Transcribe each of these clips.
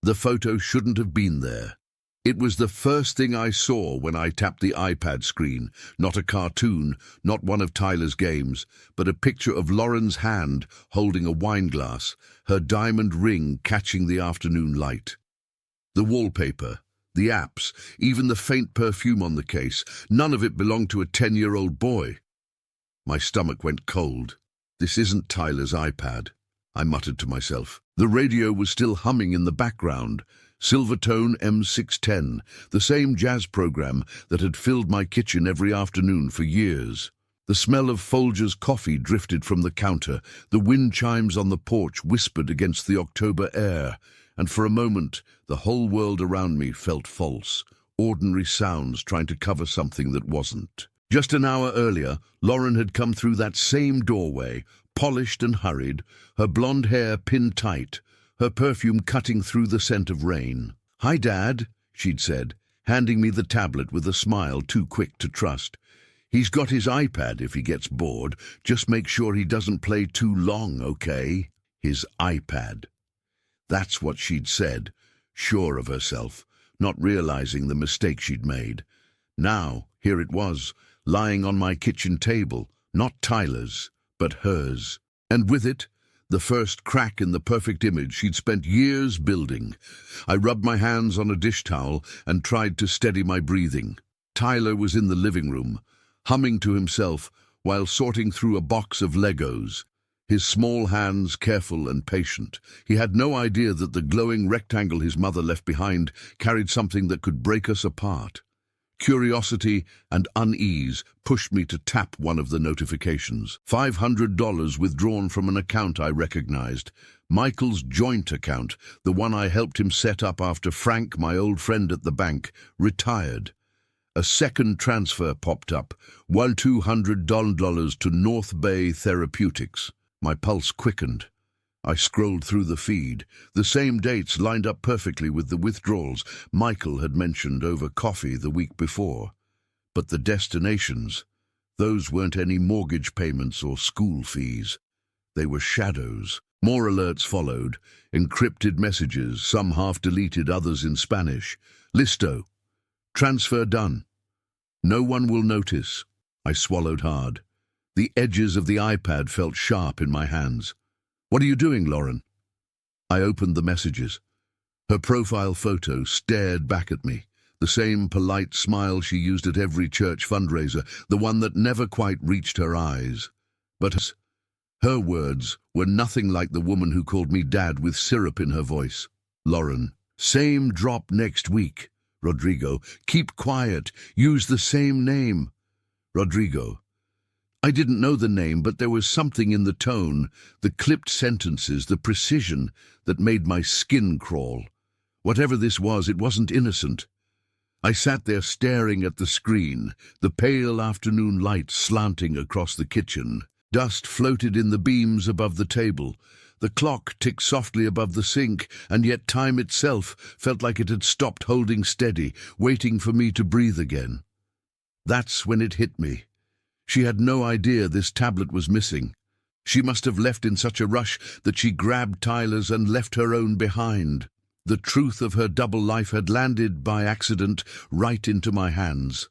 The photo shouldn't have been there. It was the first thing I saw when I tapped the iPad screen. Not a cartoon, not one of Tyler's games, but a picture of Lauren's hand holding a wine glass, her diamond ring catching the afternoon light. The wallpaper, the apps, even the faint perfume on the case, none of it belonged to a 10-year-old boy. My stomach went cold. This isn't Tyler's iPad, I muttered to myself. The radio was still humming in the background. Silvertone M610, the same jazz program that had filled my kitchen every afternoon for years. The smell of Folger's coffee drifted from the counter. The wind chimes on the porch whispered against the October air, and for a moment the whole world around me felt false, ordinary sounds trying to cover something that wasn't. Just an hour earlier, Lauren had come through that same doorway, polished and hurried, her blonde hair pinned tight, her perfume cutting through the scent of rain. "Hi, Dad," she'd said, handing me the tablet with a smile too quick to trust. "He's got his iPad if he gets bored. Just make sure he doesn't play too long, okay?" His iPad. That's what she'd said, sure of herself, not realizing the mistake she'd made. Now, here it was, lying on my kitchen table, not Tyler's, but hers. And with it, the first crack in the perfect image she'd spent years building. I rubbed my hands on a dish towel and tried to steady my breathing. Tyler was in the living room, humming to himself while sorting through a box of Legos, his small hands careful and patient. He had no idea that the glowing rectangle his mother left behind carried something that could break us apart. Curiosity and unease pushed me to tap one of the notifications. $500 withdrawn from an account I recognized. Michael's joint account, the one I helped him set up after Frank, my old friend at the bank, retired. A second transfer popped up, $200 to North Bay Therapeutics. My pulse quickened. I scrolled through the feed. The same dates lined up perfectly with the withdrawals Michael had mentioned over coffee the week before. But the destinations, those weren't any mortgage payments or school fees. They were shadows. More alerts followed, encrypted messages, some half-deleted, others in Spanish. Listo. Transfer done. No one will notice. I swallowed hard. The edges of the iPad felt sharp in my hands. "What are you doing, Lauren?" I opened the messages. Her profile photo stared back at me, the same polite smile she used at every church fundraiser, the one that never quite reached her eyes. But her words were nothing like the woman who called me Dad with syrup in her voice. "Lauren, same drop next week. Rodrigo, keep quiet, use the same name." Rodrigo. I didn't know the name, but there was something in the tone, the clipped sentences, the precision that made my skin crawl. Whatever this was, it wasn't innocent. I sat there staring at the screen, the pale afternoon light slanting across the kitchen. Dust floated in the beams above the table. The clock ticked softly above the sink, and yet time itself felt like it had stopped holding steady, waiting for me to breathe again. That's when it hit me. She had no idea this tablet was missing. She must have left in such a rush that she grabbed Tyler's and left her own behind. The truth of her double life had landed by accident right into my hands.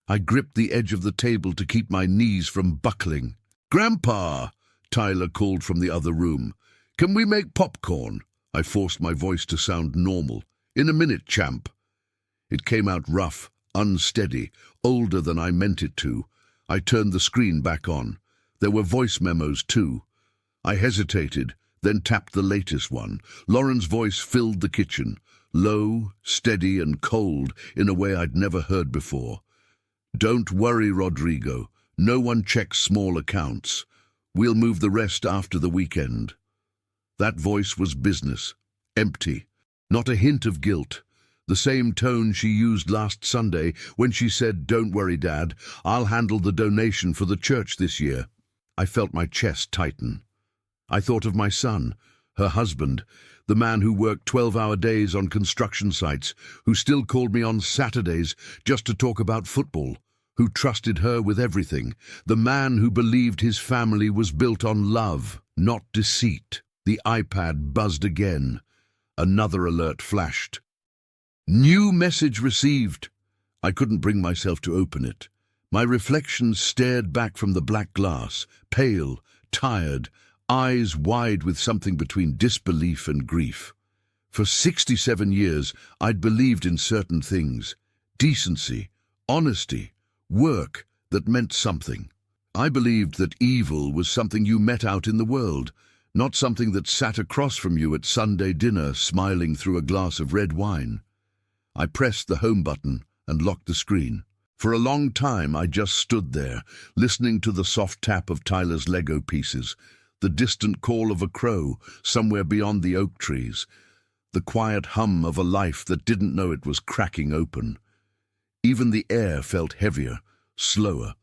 I gripped the edge of the table to keep my knees from buckling. "Grandpa!" Tyler called from the other room. "Can we make popcorn?" I forced my voice to sound normal. "In a minute, champ." It came out rough, unsteady, older than I meant it to. I turned the screen back on. There were voice memos, too. I hesitated, then tapped the latest one. Lauren's voice filled the kitchen, low, steady, and cold in a way I'd never heard before. "Don't worry, Rodrigo. No one checks small accounts. We'll move the rest after the weekend." That voice was business, empty, not a hint of guilt. The same tone she used last Sunday when she said, "Don't worry, Dad, I'll handle the donation for the church this year." I felt my chest tighten. I thought of my son, her husband, the man who worked 12-hour days on construction sites, who still called me on Saturdays just to talk about football, who trusted her with everything, the man who believed his family was built on love, not deceit. The iPad buzzed again. Another alert flashed. New message received. I couldn't bring myself to open it. My reflection stared back from the black glass, pale, tired, eyes wide with something between disbelief and grief. For 67 years, I'd believed in certain things: decency, honesty, work that meant something. I believed that evil was something you met out in the world, not something that sat across from you at Sunday dinner smiling through a glass of red wine. I pressed the home button and locked the screen. For a long time I just stood there, listening to the soft tap of Tyler's Lego pieces, the distant call of a crow somewhere beyond the oak trees, the quiet hum of a life that didn't know it was cracking open. Even the air felt heavier, slower,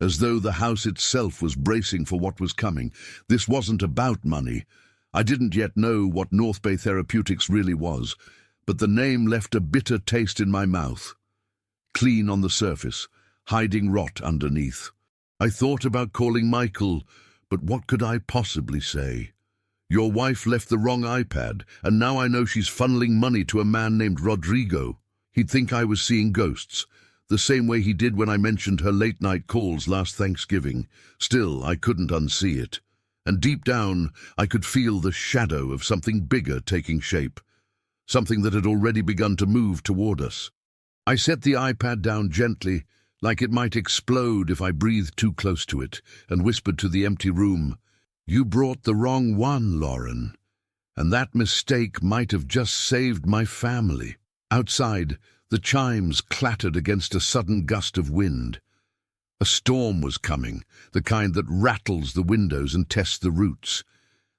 as though the house itself was bracing for what was coming. This wasn't about money. I didn't yet know what North Bay Therapeutics really was, but the name left a bitter taste in my mouth. Clean on the surface, hiding rot underneath. I thought about calling Michael, but what could I possibly say? Your wife left the wrong iPad, and now I know she's funneling money to a man named Rodrigo. He'd think I was seeing ghosts, the same way he did when I mentioned her late-night calls last Thanksgiving. Still, I couldn't unsee it. And deep down, I could feel the shadow of something bigger taking shape, something that had already begun to move toward us. I set the iPad down gently, like it might explode if I breathed too close to it, and whispered to the empty room, "You brought the wrong one, Lauren, and that mistake might have just saved my family." Outside, the chimes clattered against a sudden gust of wind. A storm was coming, the kind that rattles the windows and tests the roots.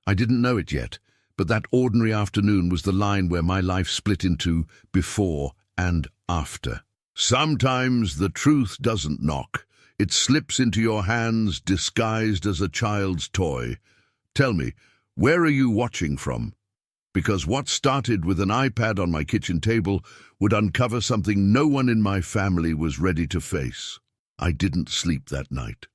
I didn't know it yet, but that ordinary afternoon was the line where my life split into before and after. Sometimes the truth doesn't knock. It slips into your hands disguised as a child's toy. Tell me, where are you watching from? Because what started with an iPad on my kitchen table would uncover something no one in my family was ready to face. I didn't sleep that night.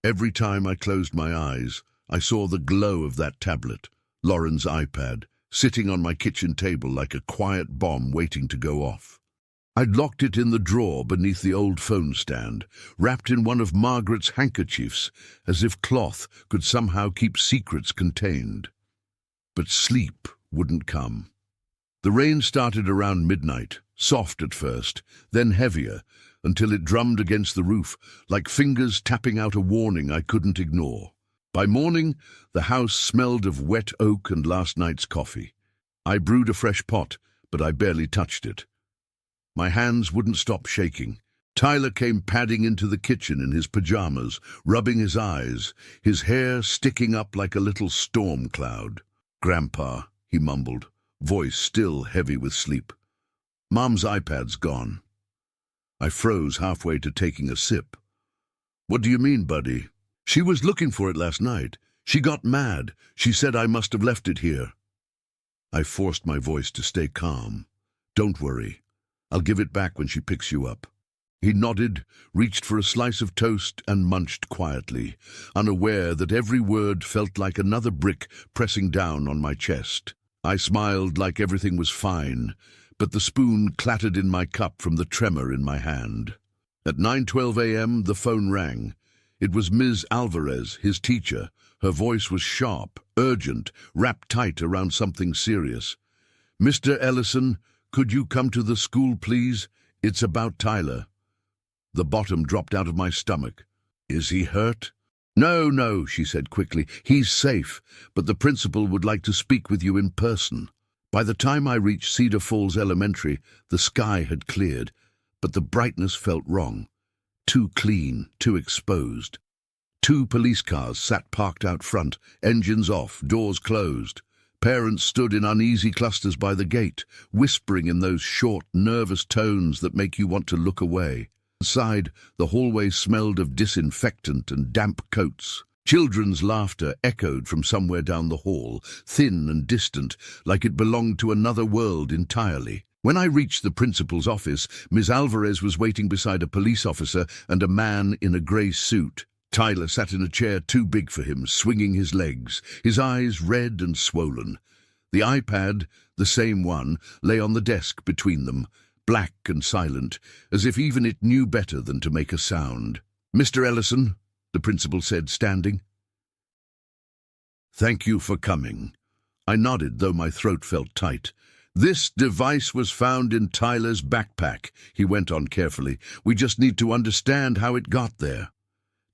Every time I closed my eyes, I saw the glow of that tablet, Lauren's iPad, sitting on my kitchen table like a quiet bomb waiting to go off. I'd locked it in the drawer beneath the old phone stand, wrapped in one of Margaret's handkerchiefs, as if cloth could somehow keep secrets contained. But sleep wouldn't come. The rain started around midnight, soft at first, then heavier, until it drummed against the roof, like fingers tapping out a warning I couldn't ignore. By morning, the house smelled of wet oak and last night's coffee. I brewed a fresh pot, but I barely touched it. My hands wouldn't stop shaking. Tyler came padding into the kitchen in his pajamas, rubbing his eyes, his hair sticking up like a little storm cloud. "Grandpa," he mumbled, voice still heavy with sleep. "Mom's iPad's gone." I froze halfway to taking a sip. "What do you mean, buddy?" "She was looking for it last night. She got mad. She said I must have left it here." I forced my voice to stay calm. "Don't worry. I'll give it back when she picks you up." He nodded, reached for a slice of toast, and munched quietly, unaware that every word felt like another brick pressing down on my chest. I smiled like everything was fine, but the spoon clattered in my cup from the tremor in my hand. At 9:12 a.m., the phone rang. It was Ms. Alvarez, his teacher. Her voice was sharp, urgent, wrapped tight around something serious. "Mr. Ellison, could you come to the school, please? It's about Tyler." The bottom dropped out of my stomach. "Is he hurt?" No, she said quickly. "He's safe, but the principal would like to speak with you in person." By the time I reached Cedar Falls Elementary, the sky had cleared, but the brightness felt wrong. Too clean, too exposed. 2 police cars sat parked out front, engines off, doors closed. Parents stood in uneasy clusters by the gate, whispering in those short, nervous tones that make you want to look away. Inside, the hallway smelled of disinfectant and damp coats. Children's laughter echoed from somewhere down the hall, thin and distant, like it belonged to another world entirely. When I reached the principal's office, Ms. Alvarez was waiting beside a police officer and a man in a grey suit. Tyler sat in a chair too big for him, swinging his legs, his eyes red and swollen. The iPad, The same one lay on the desk between them, black and silent, as if even it knew better than to make a sound. "Mr. Ellison," the principal said, standing. "Thank you for coming." I nodded, though my throat felt tight. "This device was found in Tyler's backpack," he went on carefully. "We just need to understand how it got there."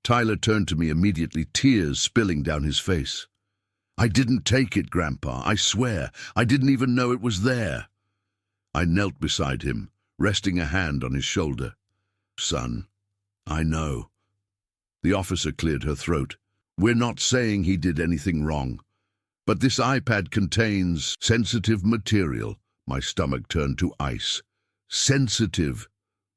Tyler turned to me immediately, tears spilling down his face. "I didn't take it, Grandpa. I swear. I didn't even know it was there." I knelt beside him, resting a hand on his shoulder. "Son, I know." The officer cleared her throat. "We're not saying he did anything wrong. But this iPad contains sensitive material." My stomach turned to ice. Sensitive.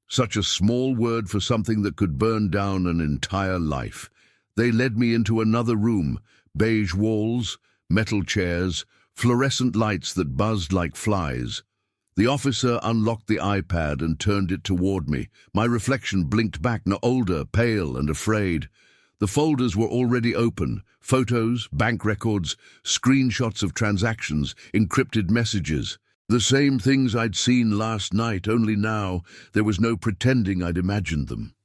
Such a small word for something that could burn down an entire life. They led me into another room. Beige walls, metal chairs, fluorescent lights that buzzed like flies. The officer unlocked the iPad and turned it toward me. My reflection blinked back, no older, pale and afraid. The folders were already open. Photos, bank records, screenshots of transactions, encrypted messages. The same things I'd seen last night, only now there was no pretending I'd imagined them.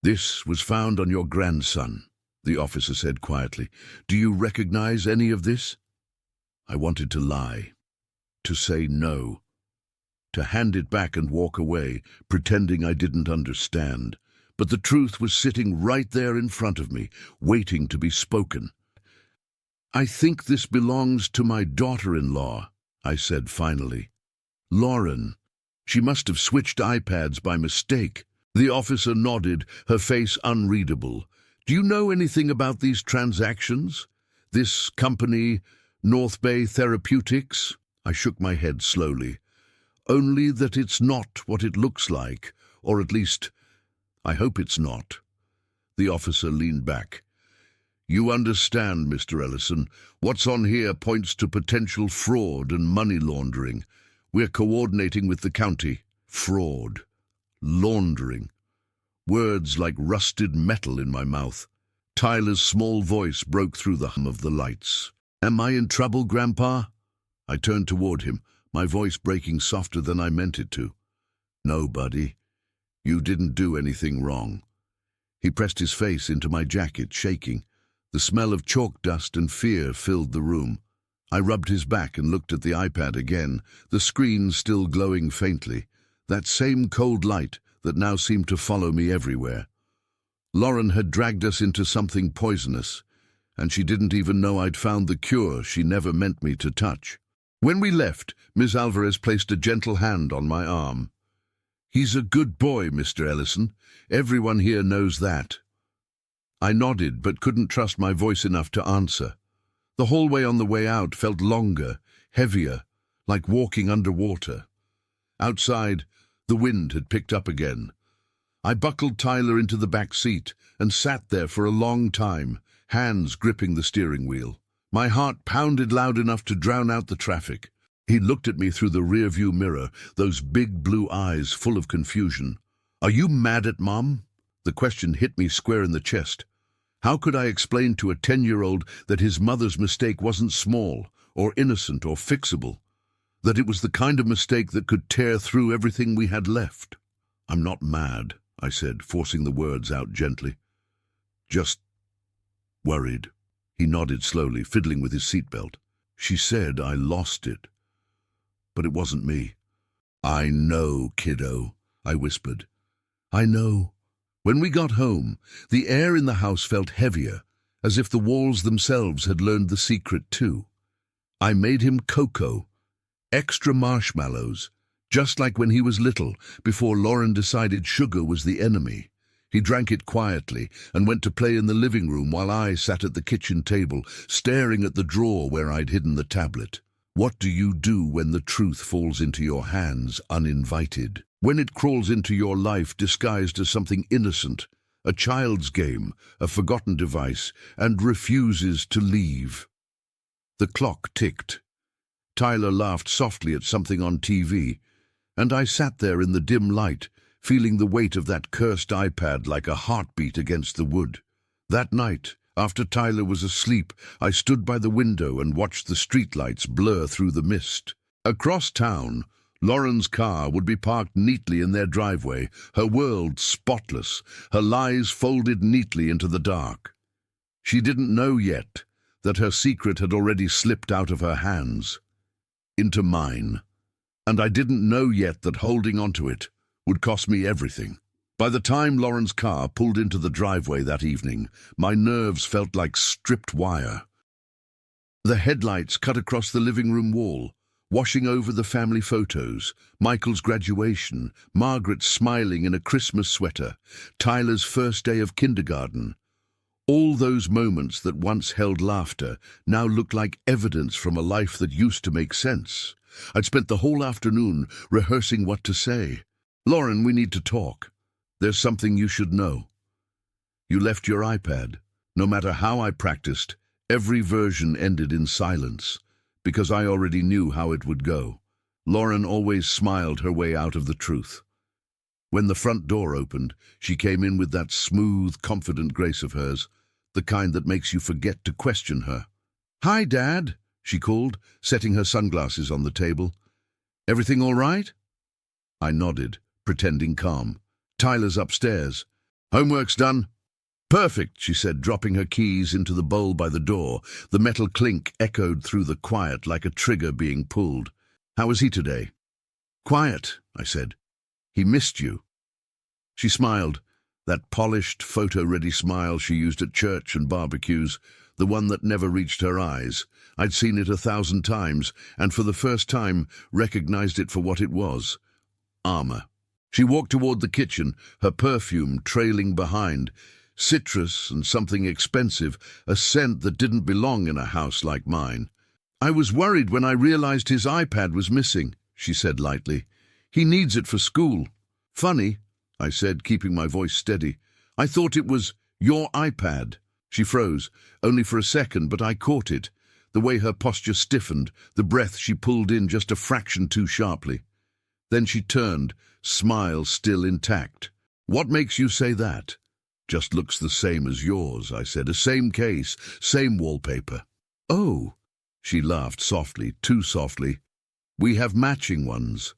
"This was found on your grandson," the officer said quietly. "Do you recognize any of this?" I wanted to lie, to say no, to hand it back and walk away, pretending I didn't understand. But the truth was sitting right there in front of me, waiting to be spoken. "I think this belongs to my daughter-in-law," I said finally. "Lauren. She must have switched iPads by mistake." The officer nodded, her face unreadable. "Do you know anything about these transactions? This company, North Bay Therapeutics?" I shook my head slowly. "Only that it's not what it looks like, or at least, I hope it's not." The officer leaned back. "You understand, Mr. Ellison, what's on here points to potential fraud and money laundering. We're coordinating with the county. Fraud. Laundering." Words like rusted metal in my mouth. Tyler's small voice broke through the hum of the lights. "Am I in trouble, Grandpa?" I turned toward him, my voice breaking softer than I meant it to. "No, buddy. You didn't do anything wrong." He pressed his face into my jacket, shaking. The smell of chalk dust and fear filled the room. I rubbed his back and looked at the iPad again, the screen still glowing faintly, that same cold light that now seemed to follow me everywhere. Lauren had dragged us into something poisonous, and she didn't even know I'd found the cure she never meant me to touch. When we left, Ms. Alvarez placed a gentle hand on my arm. "He's a good boy, Mr. Ellison. Everyone here knows that." I nodded, but couldn't trust my voice enough to answer. The hallway on the way out felt longer, heavier, like walking underwater. Outside, the wind had picked up again. I buckled Tyler into the back seat and sat there for a long time, hands gripping the steering wheel. My heart pounded loud enough to drown out the traffic. He looked at me through the rearview mirror, those big blue eyes full of confusion. "Are you mad at Mom?" The question hit me square in the chest. How could I explain to a 10-year-old that his mother's mistake wasn't small, or innocent, or fixable? That it was the kind of mistake that could tear through everything we had left? "I'm not mad," I said, forcing the words out gently. "Just worried." He nodded slowly, fiddling with his seatbelt. "She said I lost it. But it wasn't me." "I know, kiddo," I whispered. "I know." When we got home, the air in the house felt heavier, as if the walls themselves had learned the secret too. I made him cocoa, extra marshmallows, just like when he was little, before Lauren decided sugar was the enemy. He drank it quietly and went to play in the living room while I sat at the kitchen table, staring at the drawer where I'd hidden the tablet. What do you do when the truth falls into your hands uninvited? When it crawls into your life disguised as something innocent, a child's game, a forgotten device, and refuses to leave? The clock ticked. Tyler laughed softly at something on TV, and I sat there in the dim light, feeling the weight of that cursed iPad like a heartbeat against the wood. That night, after Tyler was asleep, I stood by the window and watched the streetlights blur through the mist. Across town, Lauren's car would be parked neatly in their driveway, her world spotless, her lies folded neatly into the dark. She didn't know yet that her secret had already slipped out of her hands, into mine. And I didn't know yet that holding onto it would cost me everything. By the time Lauren's car pulled into the driveway that evening, my nerves felt like stripped wire. The headlights cut across the living room wall, washing over the family photos, Michael's graduation, Margaret smiling in a Christmas sweater, Tyler's first day of kindergarten. All those moments that once held laughter now looked like evidence from a life that used to make sense. I'd spent the whole afternoon rehearsing what to say. "Lauren, we need to talk. There's something you should know. You left your iPad. No matter how I practiced, every version ended in silence, because I already knew how it would go." Lauren always smiled her way out of the truth. When the front door opened, she came in with that smooth, confident grace of hers, the kind that makes you forget to question her. "Hi, Dad," she called, setting her sunglasses on the table. "Everything all right?" I nodded, pretending calm. "Tyler's upstairs. Homework's done." "Perfect," she said, dropping her keys into the bowl by the door. The metal clink echoed through the quiet like a trigger being pulled. "How was he today?" "Quiet," I said. "He missed you." She smiled, that polished, photo-ready smile she used at church and barbecues, the one that never reached her eyes. I'd seen it 1,000 times, and for the first time recognized it for what it was: armor. She walked toward the kitchen, her perfume trailing behind. Citrus and something expensive, a scent that didn't belong in a house like mine. "I was worried when I realized his iPad was missing," she said lightly. "He needs it for school." "Funny," I said, keeping my voice steady. "I thought it was your iPad." She froze, only for a second, but I caught it. The way her posture stiffened, the breath she pulled in just a fraction too sharply. Then she turned, smile still intact. "What makes you say that?" "Just looks the same as yours," I said. "A same case, same wallpaper." "Oh," she laughed softly, too softly. "We have matching ones.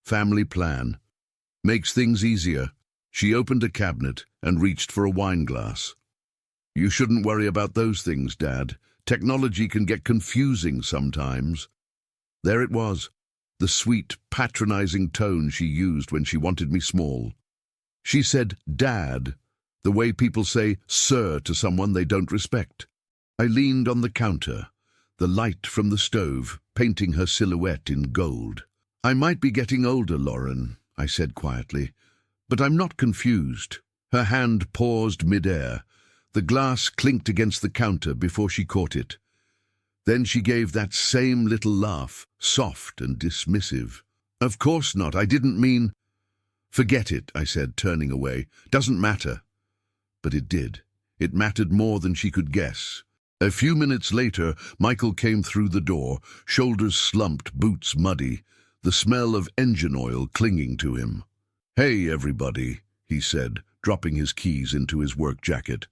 Family plan. Makes things easier." She opened a cabinet and reached for a wine glass. "You shouldn't worry about those things, Dad. Technology can get confusing sometimes." There it was, the sweet, patronizing tone she used when she wanted me small. She said "Dad," the way people say "sir" to someone they don't respect. I leaned on the counter, the light from the stove painting her silhouette in gold. "I might be getting older, Lauren," I said quietly, "but I'm not confused." Her hand paused mid-air. The glass clinked against the counter before she caught it. Then she gave that same little laugh, soft and dismissive. "Of course not. I didn't mean—" "Forget it," I said, turning away. "Doesn't matter." But it did. It mattered more than she could guess. A few minutes later, Michael came through the door, shoulders slumped, boots muddy, the smell of engine oil clinging to him. "Hey, everybody," he said, dropping his keys into his work jacket.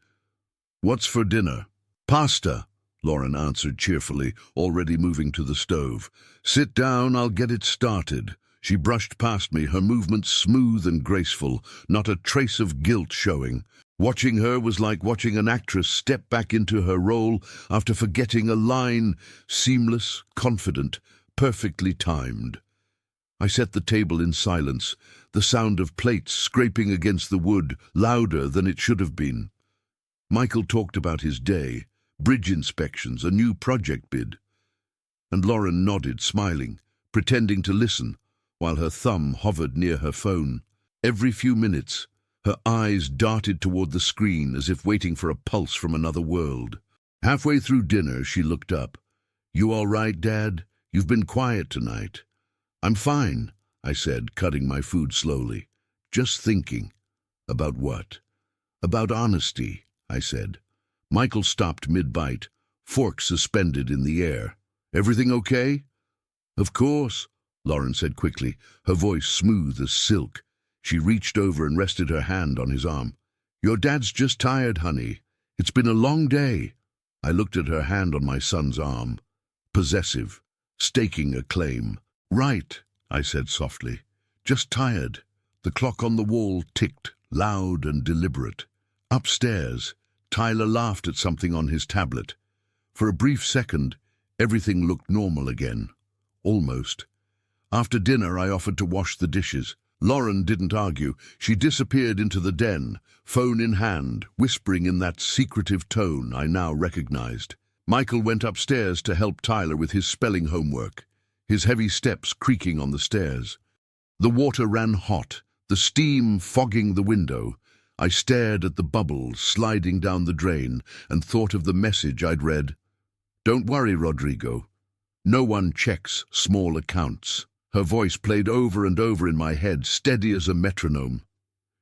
"What's for dinner?" "Pasta," Lauren answered cheerfully, already moving to the stove. "Sit down, I'll get it started." She brushed past me, her movements smooth and graceful, not a trace of guilt showing. Watching her was like watching an actress step back into her role after forgetting a line, seamless, confident, perfectly timed. I set the table in silence, the sound of plates scraping against the wood louder than it should have been. Michael talked about his day, bridge inspections, a new project bid. And Lauren nodded, smiling, pretending to listen, while her thumb hovered near her phone. Every few minutes, her eyes darted toward the screen as if waiting for a pulse from another world. Halfway through dinner, she looked up. "You all right, Dad? You've been quiet tonight." "I'm fine," I said, cutting my food slowly. "Just thinking." "About what?" "About honesty," I said. Michael stopped mid-bite, fork suspended in the air. "Everything okay?" "Of course," Lauren said quickly, her voice smooth as silk. She reached over and rested her hand on his arm. "Your dad's just tired, honey. It's been a long day." I looked at her hand on my son's arm. Possessive, staking a claim. Right, I said softly. Just tired. The clock on the wall ticked, loud and deliberate. Upstairs, Tyler laughed at something on his tablet. For a brief second, everything looked normal again. Almost. After dinner, I offered to wash the dishes. Lauren didn't argue. She disappeared into the den, phone in hand, whispering in that secretive tone I now recognized. Michael went upstairs to help Tyler with his spelling homework, his heavy steps creaking on the stairs. The water ran hot, the steam fogging the window. I stared at the bubbles sliding down the drain and thought of the message I'd read. "Don't worry, Rodrigo. No one checks small accounts." Her voice played over and over in my head, steady as a metronome.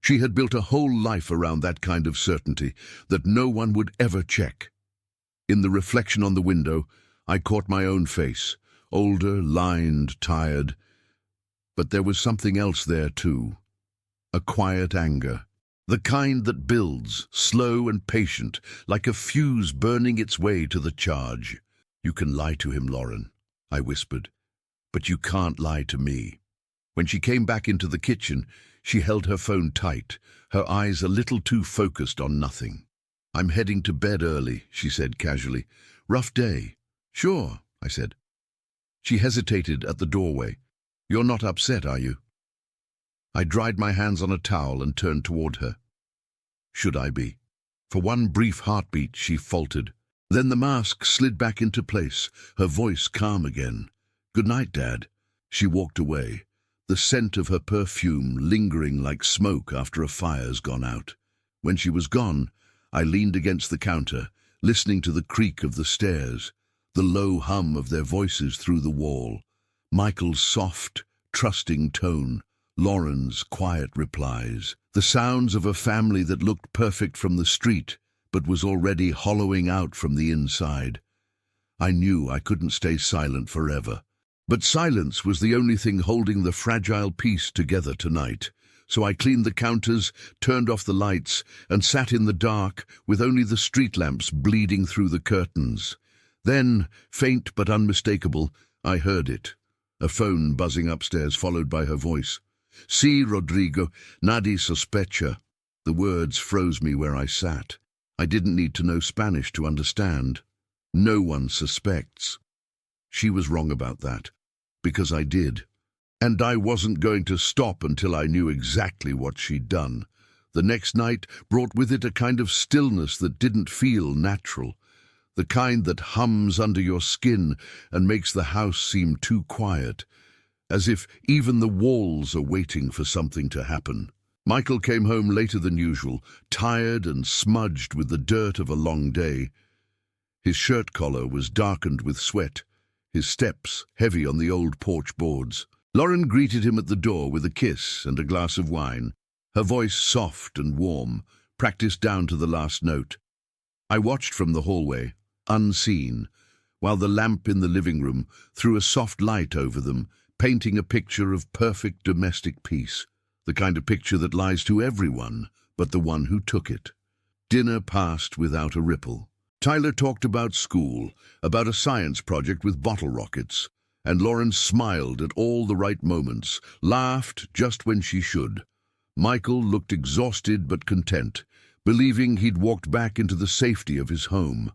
She had built a whole life around that kind of certainty, that no one would ever check. In the reflection on the window, I caught my own face, older, lined, tired. But there was something else there too. A quiet anger. The kind that builds, slow and patient, like a fuse burning its way to the charge. "You can lie to him, Lauren," I whispered, "but you can't lie to me." When she came back into the kitchen, she held her phone tight, her eyes a little too focused on nothing. "I'm heading to bed early," she said casually. "Rough day." "Sure," I said. She hesitated at the doorway. "You're not upset, are you?" I dried my hands on a towel and turned toward her. Should I be? For one brief heartbeat, she faltered. Then the mask slid back into place, her voice calm again. "Good night, Dad." She walked away, the scent of her perfume lingering like smoke after a fire's gone out. When she was gone, I leaned against the counter, listening to the creak of the stairs, the low hum of their voices through the wall, Michael's soft, trusting tone, Lauren's quiet replies, the sounds of a family that looked perfect from the street, but was already hollowing out from the inside. I knew I couldn't stay silent forever. But silence was the only thing holding the fragile piece together tonight. So I cleaned the counters, turned off the lights, and sat in the dark with only the street lamps bleeding through the curtains. Then, faint but unmistakable, I heard it. A phone buzzing upstairs, followed by her voice. "Sí, Rodrigo, nadie sospecha." The words froze me where I sat. I didn't need to know Spanish to understand. No one suspects. She was wrong about that, because I did. And I wasn't going to stop until I knew exactly what she'd done. The next night brought with it a kind of stillness that didn't feel natural, the kind that hums under your skin and makes the house seem too quiet, as if even the walls are waiting for something to happen. Michael came home later than usual, tired and smudged with the dirt of a long day. His shirt collar was darkened with sweat, his steps heavy on the old porch boards. Lauren greeted him at the door with a kiss and a glass of wine, her voice soft and warm, practiced down to the last note. I watched from the hallway, unseen, while the lamp in the living room threw a soft light over them, painting a picture of perfect domestic peace, the kind of picture that lies to everyone but the one who took it. Dinner passed without a ripple. Tyler talked about school, about a science project with bottle rockets, and Lauren smiled at all the right moments, laughed just when she should. Michael looked exhausted but content, believing he'd walked back into the safety of his home.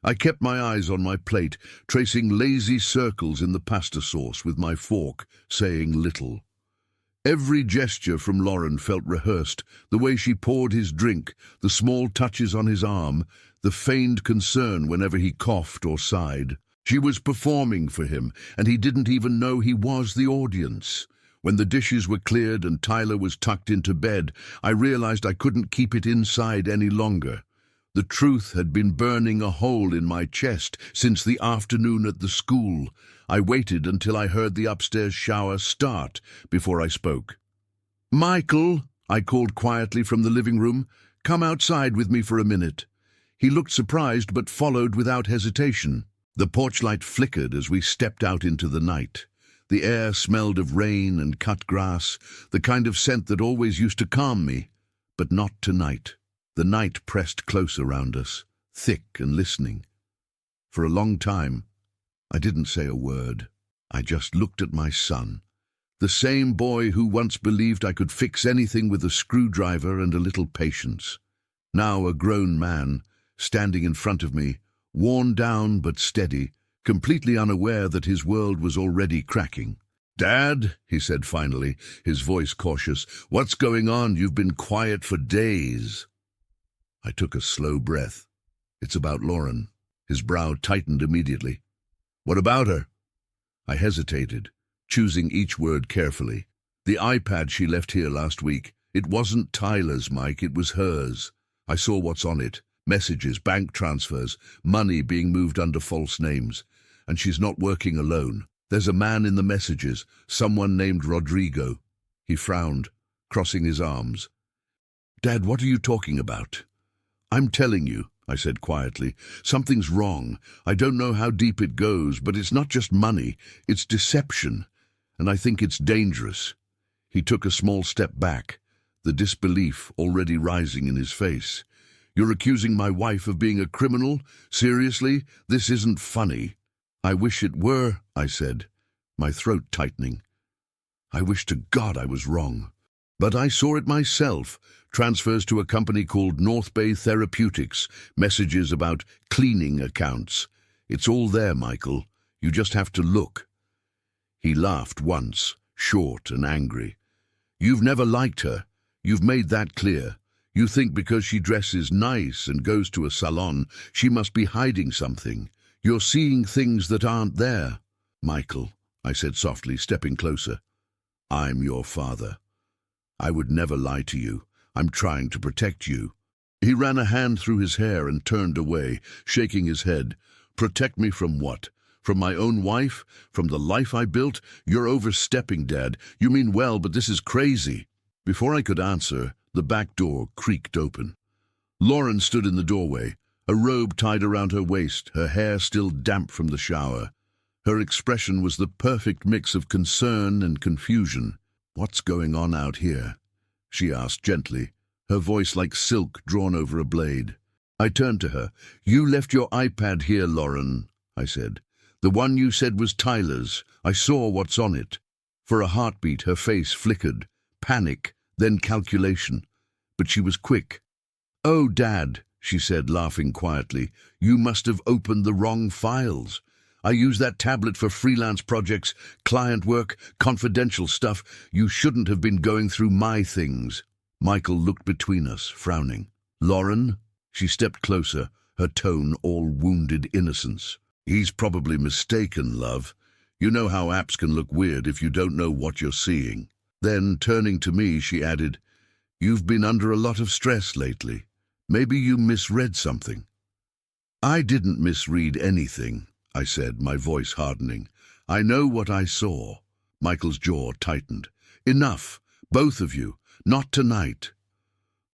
I kept my eyes on my plate, tracing lazy circles in the pasta sauce with my fork, saying little. Every gesture from Lauren felt rehearsed, the way she poured his drink, the small touches on his arm, the feigned concern whenever he coughed or sighed. She was performing for him, and he didn't even know he was the audience. When the dishes were cleared and Tyler was tucked into bed, I realized I couldn't keep it inside any longer. The truth had been burning a hole in my chest since the afternoon at the school. I waited until I heard the upstairs shower start before I spoke. "Michael," I called quietly from the living room, "come outside with me for a minute." He looked surprised but followed without hesitation. The porch light flickered as we stepped out into the night. The air smelled of rain and cut grass, the kind of scent that always used to calm me, but not tonight. The night pressed close around us, thick and listening. For a long time, I didn't say a word. I just looked at my son. The same boy who once believed I could fix anything with a screwdriver and a little patience. Now a grown man, standing in front of me, worn down but steady, completely unaware that his world was already cracking. "Dad," he said finally, his voice cautious, "what's going on? You've been quiet for days." I took a slow breath. "It's about Lauren." His brow tightened immediately. "What about her?" I hesitated, choosing each word carefully. "The iPad she left here last week. It wasn't Tyler's, Mike, it was hers. I saw what's on it. Messages, bank transfers, money being moved under false names. And she's not working alone. There's a man in the messages, someone named Rodrigo." He frowned, crossing his arms. "Dad, what are you talking about?" "I'm telling you," I said quietly. "Something's wrong. I don't know how deep it goes, but it's not just money. It's deception. And I think it's dangerous." He took a small step back, the disbelief already rising in his face. "You're accusing my wife of being a criminal? Seriously? This isn't funny." "I wish it were," I said, my throat tightening. I wish to God I was wrong. But I saw it myself. Transfers to a company called North Bay Therapeutics, messages about cleaning accounts. It's all there, Michael. You just have to look. He laughed once, short and angry. "You've never liked her. You've made that clear. You think because she dresses nice and goes to a salon, she must be hiding something. You're seeing things that aren't there." "Michael," I said softly, stepping closer, "I'm your father. I would never lie to you. I'm trying to protect you." He ran a hand through his hair and turned away, shaking his head. "Protect me from what? From my own wife? From the life I built? You're overstepping, Dad. You mean well, but this is crazy." Before I could answer, the back door creaked open. Lauren stood in the doorway, a robe tied around her waist, her hair still damp from the shower. Her expression was the perfect mix of concern and confusion. "What's going on out here?" she asked gently, her voice like silk drawn over a blade. I turned to her. "You left your iPad here, Lauren," I said. "The one you said was Tyler's. I saw what's on it." For a heartbeat, her face flickered. Panic, then calculation. But she was quick. "Oh, Dad," she said, laughing quietly, "you must have opened the wrong files. I use that tablet for freelance projects, client work, confidential stuff. You shouldn't have been going through my things." Michael looked between us, frowning. "Lauren?" She stepped closer, her tone all wounded innocence. "He's probably mistaken, love. You know how apps can look weird if you don't know what you're seeing." Then, turning to me, she added, "You've been under a lot of stress lately. Maybe you misread something." "I didn't misread anything," I said, my voice hardening. "I know what I saw." Michael's jaw tightened. "Enough, both of you. Not tonight."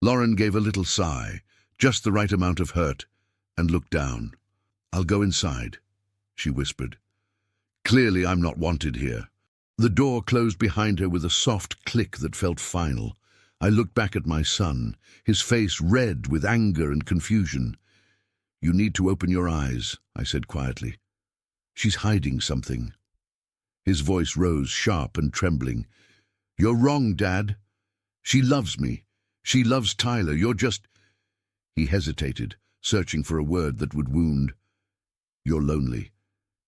Lauren gave a little sigh, just the right amount of hurt, and looked down. "I'll go inside," she whispered. "Clearly I'm not wanted here." The door closed behind her with a soft click that felt final. I looked back at my son, his face red with anger and confusion. "You need to open your eyes," I said quietly. "She's hiding something." His voice rose, sharp and trembling. "You're wrong, Dad. She loves me. She loves Tyler. You're just—" He hesitated, searching for a word that would wound. "You're lonely,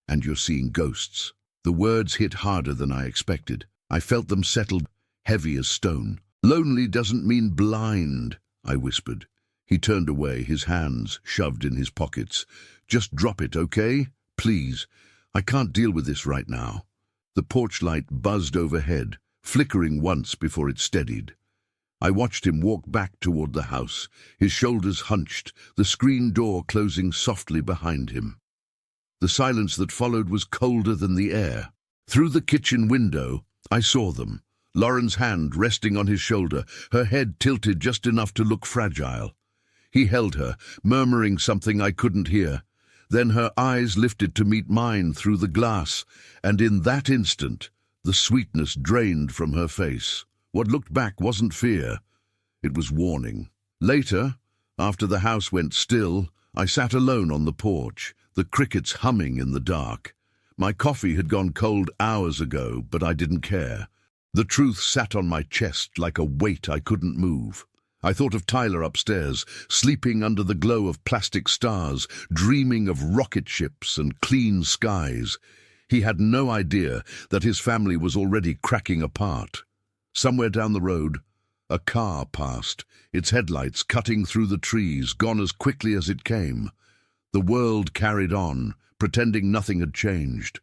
and you're seeing ghosts." The words hit harder than I expected. I felt them settled, heavy as stone. "Lonely doesn't mean blind," I whispered. He turned away, his hands shoved in his pockets. "Just drop it, okay? Please. I can't deal with this right now." The porch light buzzed overhead, flickering once before it steadied. I watched him walk back toward the house, his shoulders hunched, the screen door closing softly behind him. The silence that followed was colder than the air. Through the kitchen window, I saw them. Lauren's hand resting on his shoulder, her head tilted just enough to look fragile. He held her, murmuring something I couldn't hear. Then her eyes lifted to meet mine through the glass, and in that instant, the sweetness drained from her face. What looked back wasn't fear. It was warning. Later, after the house went still, I sat alone on the porch, the crickets humming in the dark. My coffee had gone cold hours ago, but I didn't care. The truth sat on my chest like a weight I couldn't move. I thought of Tyler upstairs, sleeping under the glow of plastic stars, dreaming of rocket ships and clean skies. He had no idea that his family was already cracking apart. Somewhere down the road, a car passed, its headlights cutting through the trees, gone as quickly as it came. The world carried on, pretending nothing had changed.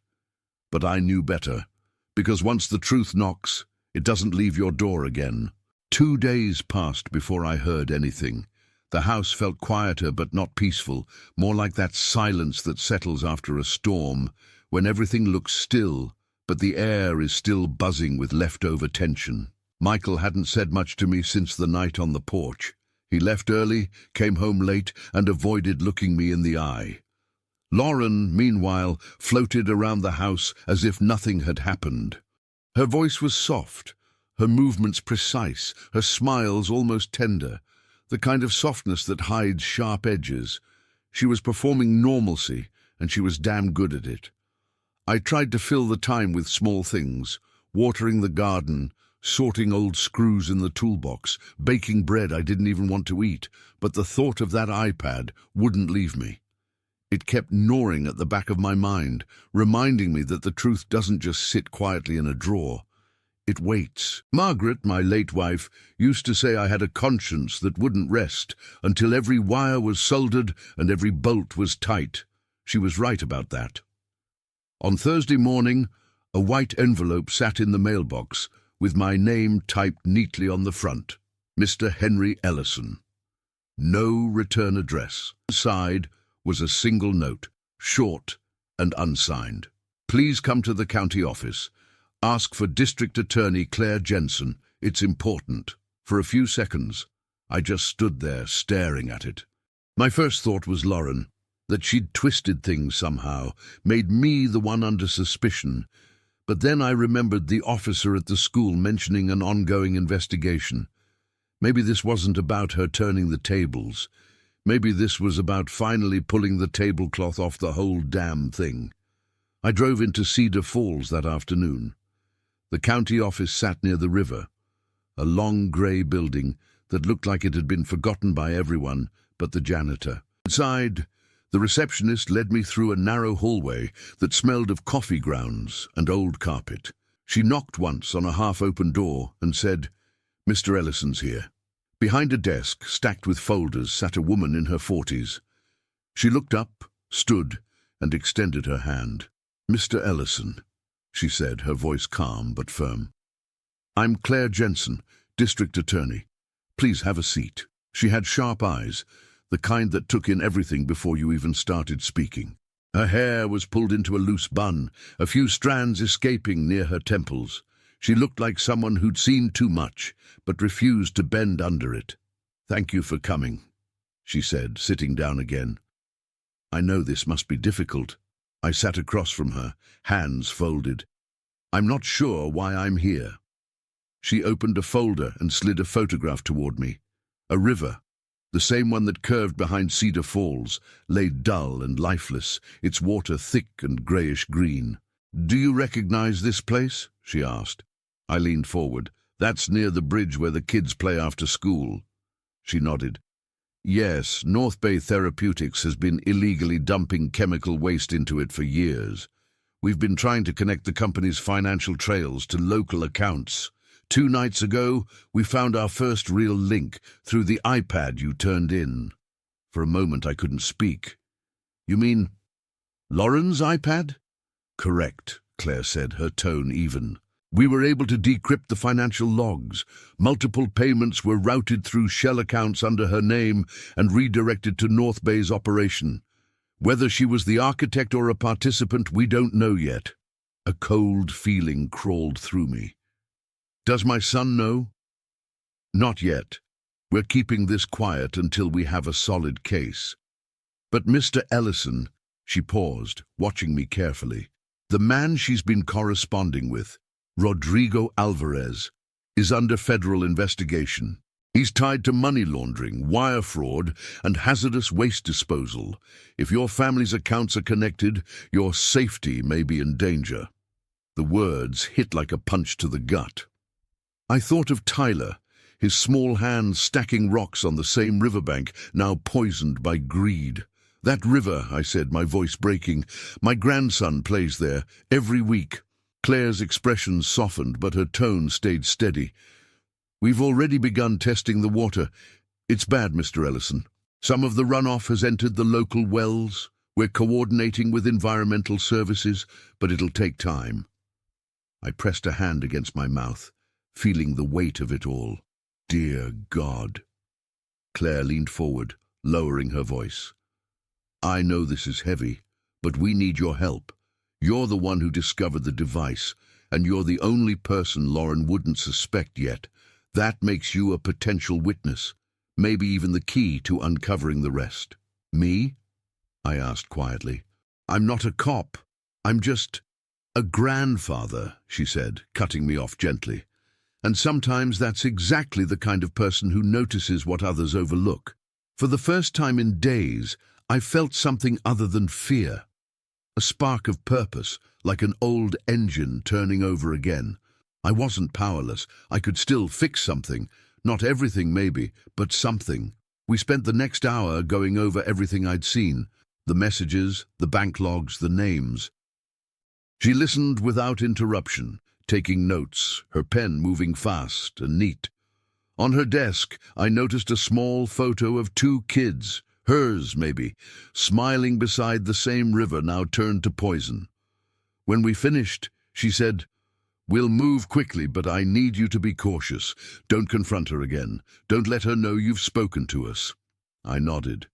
But I knew better, because once the truth knocks, it doesn't leave your door again. 2 days passed before I heard anything. The house felt quieter but not peaceful, more like that silence that settles after a storm, when everything looks still, but the air is still buzzing with leftover tension. Michael hadn't said much to me since the night on the porch. He left early, came home late, and avoided looking me in the eye. Lauren, meanwhile, floated around the house as if nothing had happened. Her voice was soft, her movements precise, her smiles almost tender, the kind of softness that hides sharp edges. She was performing normalcy, and she was damn good at it. I tried to fill the time with small things, watering the garden, sorting old screws in the toolbox, baking bread I didn't even want to eat, but the thought of that iPad wouldn't leave me. It kept gnawing at the back of my mind, reminding me that the truth doesn't just sit quietly in a drawer. It waits. Margaret, my late wife, used to say I had a conscience that wouldn't rest until every wire was soldered and every bolt was tight. She was right about that. On Thursday morning, a white envelope sat in the mailbox with my name typed neatly on the front. Mr. Henry Ellison. No return address. Inside was a single note, short and unsigned. Please come to the county office. Ask for District Attorney Claire Jensen. It's important. For a few seconds, I just stood there staring at it. My first thought was Lauren, that she'd twisted things somehow, made me the one under suspicion. But then I remembered the officer at the school mentioning an ongoing investigation. Maybe this wasn't about her turning the tables. Maybe this was about finally pulling the tablecloth off the whole damn thing. I drove into Cedar Falls that afternoon. The county office sat near the river, a long grey building that looked like it had been forgotten by everyone but the janitor. Inside, the receptionist led me through a narrow hallway that smelled of coffee grounds and old carpet. She knocked once on a half-open door and said, "Mr. Ellison's here." Behind a desk, stacked with folders, sat a woman in her 40s. She looked up, stood, and extended her hand. "Mr. Ellison," she said, her voice calm but firm. "I'm Claire Jensen, District Attorney. Please have a seat." She had sharp eyes, the kind that took in everything before you even started speaking. Her hair was pulled into a loose bun, a few strands escaping near her temples. She looked like someone who'd seen too much, but refused to bend under it. "Thank you for coming," she said, sitting down again. "I know this must be difficult." I sat across from her, hands folded. "I'm not sure why I'm here." She opened a folder and slid a photograph toward me. A river, the same one that curved behind Cedar Falls, lay dull and lifeless, its water thick and greyish-green. "Do you recognize this place?" she asked. I leaned forward. "That's near the bridge where the kids play after school." She nodded. "Yes, North Bay Therapeutics has been illegally dumping chemical waste into it for years. We've been trying to connect the company's financial trails to local accounts. 2 nights ago, we found our first real link through the iPad you turned in." For a moment I couldn't speak. "You mean Lauren's iPad?" "Correct," Claire said, her tone even. "We were able to decrypt the financial logs. Multiple payments were routed through shell accounts under her name and redirected to North Bay's operation. Whether she was the architect or a participant, we don't know yet." A cold feeling crawled through me. "Does my son know?" "Not yet. We're keeping this quiet until we have a solid case." "But Mr. Ellison," she paused, watching me carefully, "the man she's been corresponding with, Rodrigo Alvarez, is under federal investigation. He's tied to money laundering, wire fraud, and hazardous waste disposal. If your family's accounts are connected, your safety may be in danger." The words hit like a punch to the gut. I thought of Tyler, his small hands stacking rocks on the same riverbank, now poisoned by greed. "That river," I said, my voice breaking. "My grandson plays there every week." Claire's expression softened, but her tone stayed steady. "We've already begun testing the water. It's bad, Mr. Ellison. Some of the runoff has entered the local wells. We're coordinating with environmental services, but it'll take time." I pressed a hand against my mouth, feeling the weight of it all. "Dear God." Claire leaned forward, lowering her voice. "I know this is heavy, but we need your help. You're the one who discovered the device, and you're the only person Lauren wouldn't suspect yet. That makes you a potential witness, maybe even the key to uncovering the rest." "Me?" I asked quietly. "I'm not a cop. I'm just a grandfather," she said, cutting me off gently. "And sometimes that's exactly the kind of person who notices what others overlook." For the first time in days, I felt something other than fear. A spark of purpose, like an old engine turning over again. I wasn't powerless. I could still fix something. Not everything, maybe, but something. We spent the next hour going over everything I'd seen. The messages, the bank logs, the names. She listened without interruption, taking notes, her pen moving fast and neat. On her desk, I noticed a small photo of 2 kids, hers maybe, smiling beside the same river now turned to poison. When we finished, she said, "We'll move quickly, but I need you to be cautious. Don't confront her again. Don't let her know you've spoken to us." I nodded,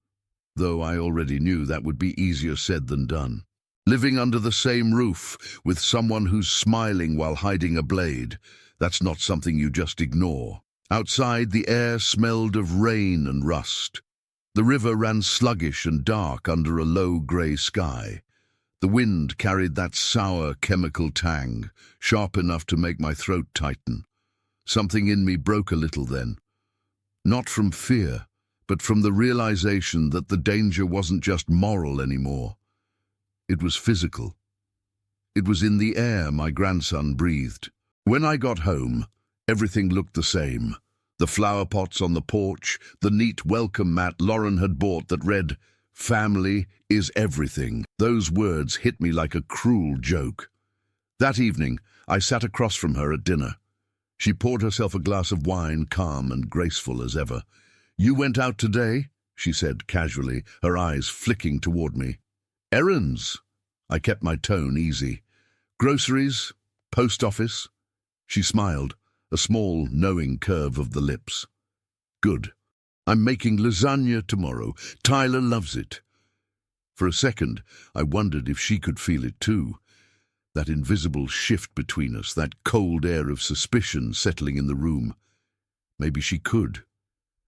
though I already knew that would be easier said than done. Living under the same roof with someone who's smiling while hiding a blade, that's not something you just ignore. Outside, the air smelled of rain and rust. The river ran sluggish and dark under a low grey sky. The wind carried that sour chemical tang, sharp enough to make my throat tighten. Something in me broke a little then. Not from fear, but from the realization that the danger wasn't just moral anymore. It was physical. It was in the air my grandson breathed. When I got home, everything looked the same. The flower pots on the porch, the neat welcome mat Lauren had bought that read, "Family is everything." Those words hit me like a cruel joke. That evening, I sat across from her at dinner. She poured herself a glass of wine, calm and graceful as ever. "You went out today?" she said casually, her eyes flicking toward me. "Errands." I kept my tone easy. "Groceries? Post office?" She smiled, a small, knowing curve of the lips. "Good. I'm making lasagna tomorrow. Tyler loves it." For a second, I wondered if she could feel it too. That invisible shift between us, that cold air of suspicion settling in the room. Maybe she could.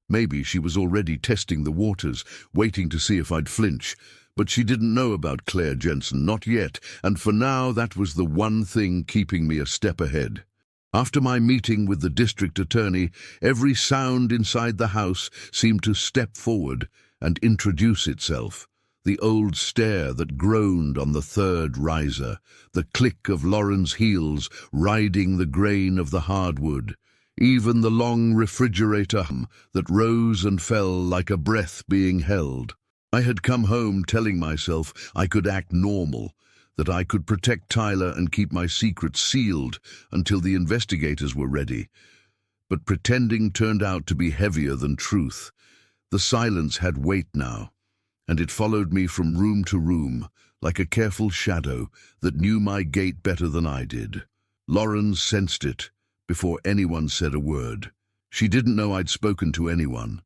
Maybe she was already testing the waters, waiting to see if I'd flinch. But she didn't know about Claire Jensen, not yet, and for now that was the one thing keeping me a step ahead. After my meeting with the district attorney, every sound inside the house seemed to step forward and introduce itself. The old stair that groaned on the third riser, the click of Lauren's heels riding the grain of the hardwood, even the long refrigerator hum that rose and fell like a breath being held. I had come home telling myself I could act normal, that I could protect Tyler and keep my secret sealed until the investigators were ready. But pretending turned out to be heavier than truth. The silence had weight now, and it followed me from room to room, like a careful shadow that knew my gait better than I did. Lauren sensed it before anyone said a word. She didn't know I'd spoken to anyone,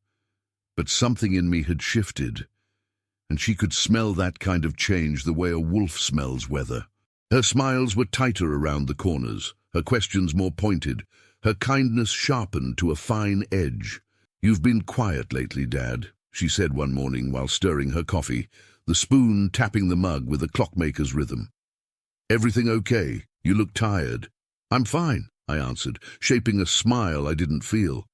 but something in me had shifted, and she could smell that kind of change the way a wolf smells weather. Her smiles were tighter around the corners, her questions more pointed, her kindness sharpened to a fine edge. "You've been quiet lately, Dad," she said one morning while stirring her coffee, the spoon tapping the mug with a clockmaker's rhythm. "Everything okay? You look tired." "I'm fine," I answered, shaping a smile I didn't feel.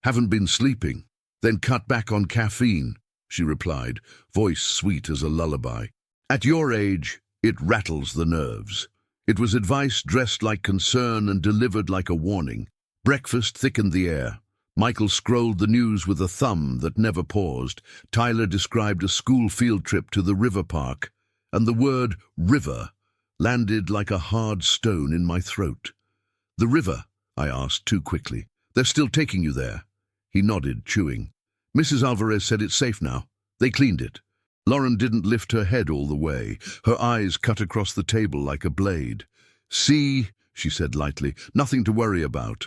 Haven't been sleeping. Then cut back on caffeine, she replied, voice sweet as a lullaby. At your age, it rattles the nerves. It was advice dressed like concern and delivered like a warning. Breakfast thickened the air. Michael scrolled the news with a thumb that never paused. Tyler described a school field trip to the river park, and the word river landed like a hard stone in my throat. The river, I asked too quickly. They're still taking you there? He nodded, chewing. Mrs. Alvarez said it's safe now. They cleaned it. Lauren didn't lift her head all the way. Her eyes cut across the table like a blade. See, she said lightly, nothing to worry about.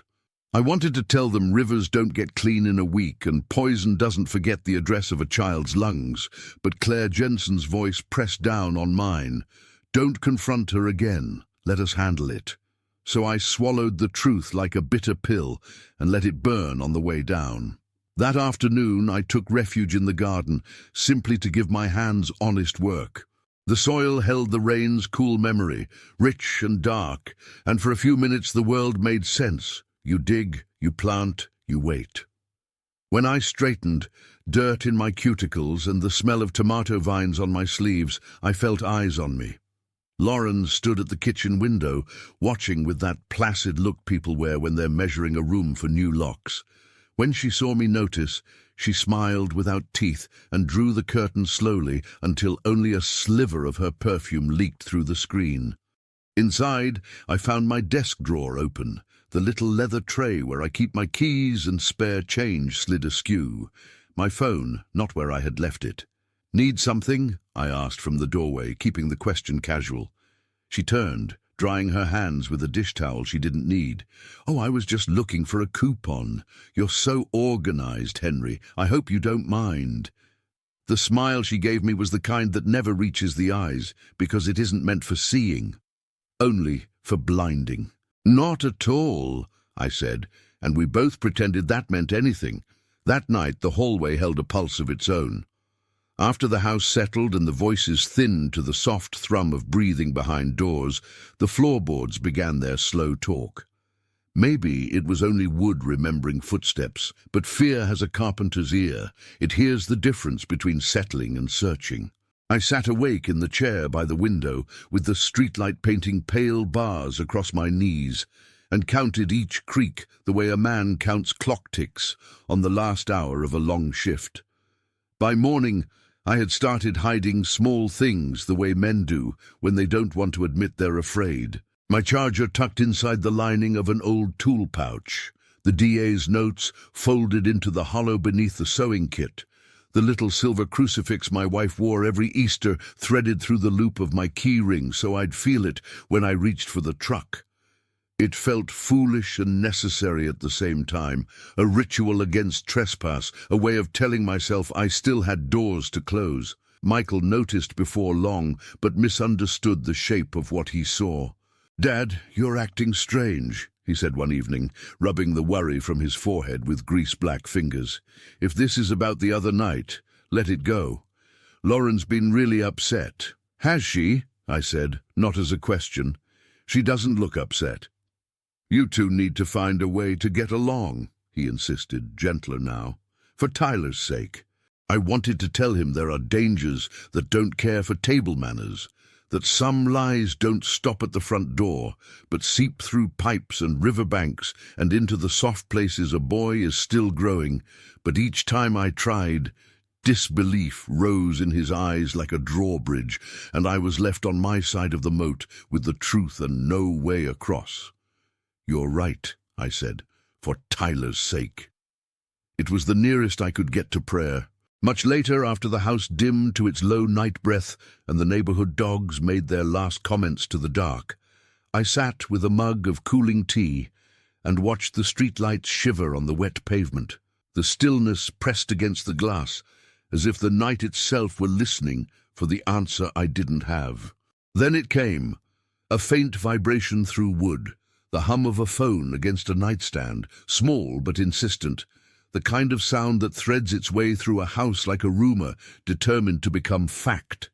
I wanted to tell them rivers don't get clean in a week and poison doesn't forget the address of a child's lungs, but Claire Jensen's voice pressed down on mine. Don't confront her again. Let us handle it. So I swallowed the truth like a bitter pill and let it burn on the way down. That afternoon I took refuge in the garden, simply to give my hands honest work. The soil held the rain's cool memory, rich and dark, and for a few minutes the world made sense. You dig, you plant, you wait. When I straightened, dirt in my cuticles and the smell of tomato vines on my sleeves, I felt eyes on me. Lauren stood at the kitchen window, watching with that placid look people wear when they're measuring a room for new locks. When she saw me notice, she smiled without teeth and drew the curtain slowly until only a sliver of her perfume leaked through the screen. Inside, I found my desk drawer open. The little leather tray where I keep my keys and spare change slid askew. My phone, not where I had left it. Need something? I asked from the doorway, keeping the question casual. She turned, drying her hands with a dish towel she didn't need. Oh, I was just looking for a coupon. You're so organized, Henry. I hope you don't mind. The smile she gave me was the kind that never reaches the eyes, because it isn't meant for seeing, only for blinding. Not at all, I said, and we both pretended that meant anything. That night the hallway held a pulse of its own. After the house settled and the voices thinned to the soft thrum of breathing behind doors, the floorboards began their slow talk. Maybe it was only wood remembering footsteps, but fear has a carpenter's ear. It hears the difference between settling and searching. I sat awake in the chair by the window, with the streetlight painting pale bars across my knees, and counted each creak the way a man counts clock ticks on the last hour of a long shift. By morning, I had started hiding small things the way men do when they don't want to admit they're afraid. My charger tucked inside the lining of an old tool pouch, the DA's notes folded into the hollow beneath the sewing kit, the little silver crucifix my wife wore every Easter threaded through the loop of my key ring so I'd feel it when I reached for the truck. It felt foolish and necessary at the same time, a ritual against trespass, a way of telling myself I still had doors to close. Michael noticed before long, but misunderstood the shape of what he saw. "Dad, you're acting strange," he said one evening, rubbing the worry from his forehead with grease-black fingers. "If this is about the other night, let it go. Lauren's been really upset." "Has she?" I said, not as a question. "She doesn't look upset." "You two need to find a way to get along," he insisted, gentler now. "For Tyler's sake." I wanted to tell him there are dangers that don't care for table manners, that some lies don't stop at the front door, but seep through pipes and riverbanks and into the soft places a boy is still growing. But each time I tried, disbelief rose in his eyes like a drawbridge, and I was left on my side of the moat with the truth and no way across. "You're right," I said, "for Tyler's sake." It was the nearest I could get to prayer. Much later, after the house dimmed to its low night breath and the neighborhood dogs made their last comments to the dark, I sat with a mug of cooling tea and watched the streetlights shiver on the wet pavement. The stillness pressed against the glass, as if the night itself were listening for the answer I didn't have. Then it came, a faint vibration through wood, the hum of a phone against a nightstand, small but insistent, the kind of sound that threads its way through a house like a rumor determined to become fact.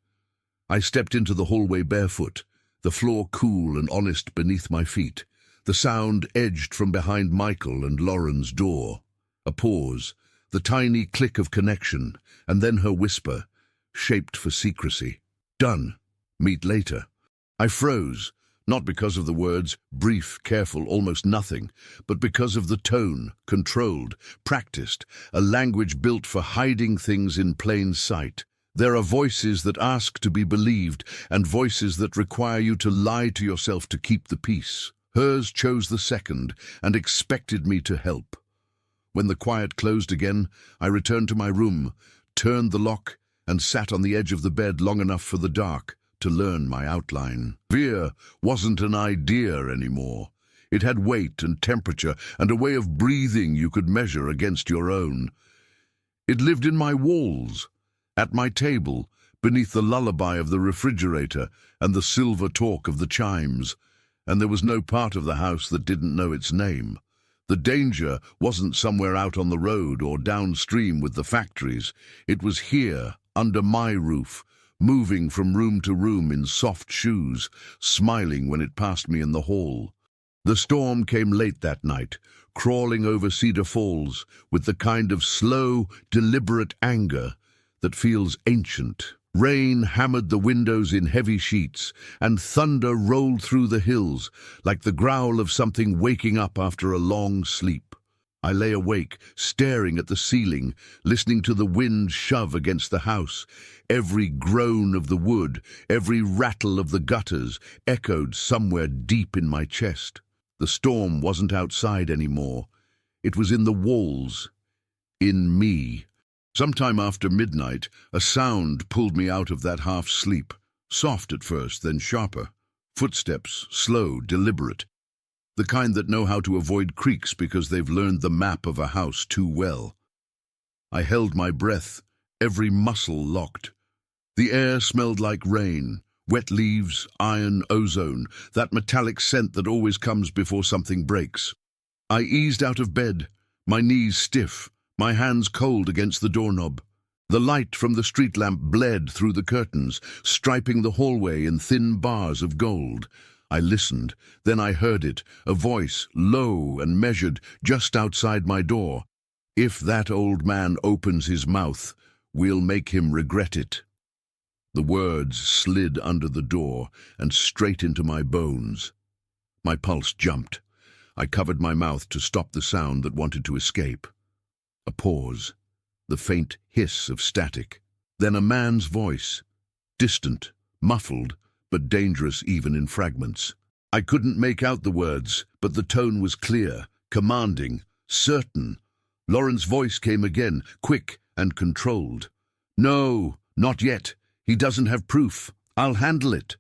I stepped into the hallway barefoot, the floor cool and honest beneath my feet. The sound edged from behind Michael and Lauren's door. A pause, the tiny click of connection, and then her whisper, shaped for secrecy. Done. Meet later. I froze, not because of the words, brief, careful, almost nothing, but because of the tone, controlled, practiced, a language built for hiding things in plain sight. There are voices that ask to be believed, and voices that require you to lie to yourself to keep the peace. Hers chose the second, and expected me to help. When the quiet closed again, I returned to my room, turned the lock, and sat on the edge of the bed long enough for the dark to learn my outline. Fear wasn't an idea anymore. It had weight and temperature and a way of breathing you could measure against your own. It lived in my walls, at my table, beneath the lullaby of the refrigerator and the silver talk of the chimes, and there was no part of the house that didn't know its name. The danger wasn't somewhere out on the road or downstream with the factories. It was here, under my roof, moving from room to room in soft shoes, smiling when it passed me in the hall. The storm came late that night, crawling over Cedar Falls with the kind of slow, deliberate anger that feels ancient. Rain hammered the windows in heavy sheets, and thunder rolled through the hills like the growl of something waking up after a long sleep. I lay awake, staring at the ceiling, listening to the wind shove against the house. Every groan of the wood, every rattle of the gutters echoed somewhere deep in my chest. The storm wasn't outside anymore. It was in the walls, in me. Sometime after midnight, a sound pulled me out of that half-sleep, soft at first, then sharper. Footsteps, slow, deliberate, the kind that know how to avoid creaks because they've learned the map of a house too well. I held my breath, every muscle locked. The air smelled like rain, wet leaves, iron, ozone, that metallic scent that always comes before something breaks. I eased out of bed, my knees stiff, my hands cold against the doorknob. The light from the street lamp bled through the curtains, striping the hallway in thin bars of gold. I listened, then I heard it, a voice, low and measured, just outside my door. "If that old man opens his mouth, we'll make him regret it." The words slid under the door and straight into my bones. My pulse jumped. I covered my mouth to stop the sound that wanted to escape. A pause, the faint hiss of static. Then a man's voice, distant, muffled, but dangerous even in fragments. I couldn't make out the words, but the tone was clear, commanding, certain. Lauren's voice came again, quick and controlled. "No, not yet. He doesn't have proof. I'll handle it."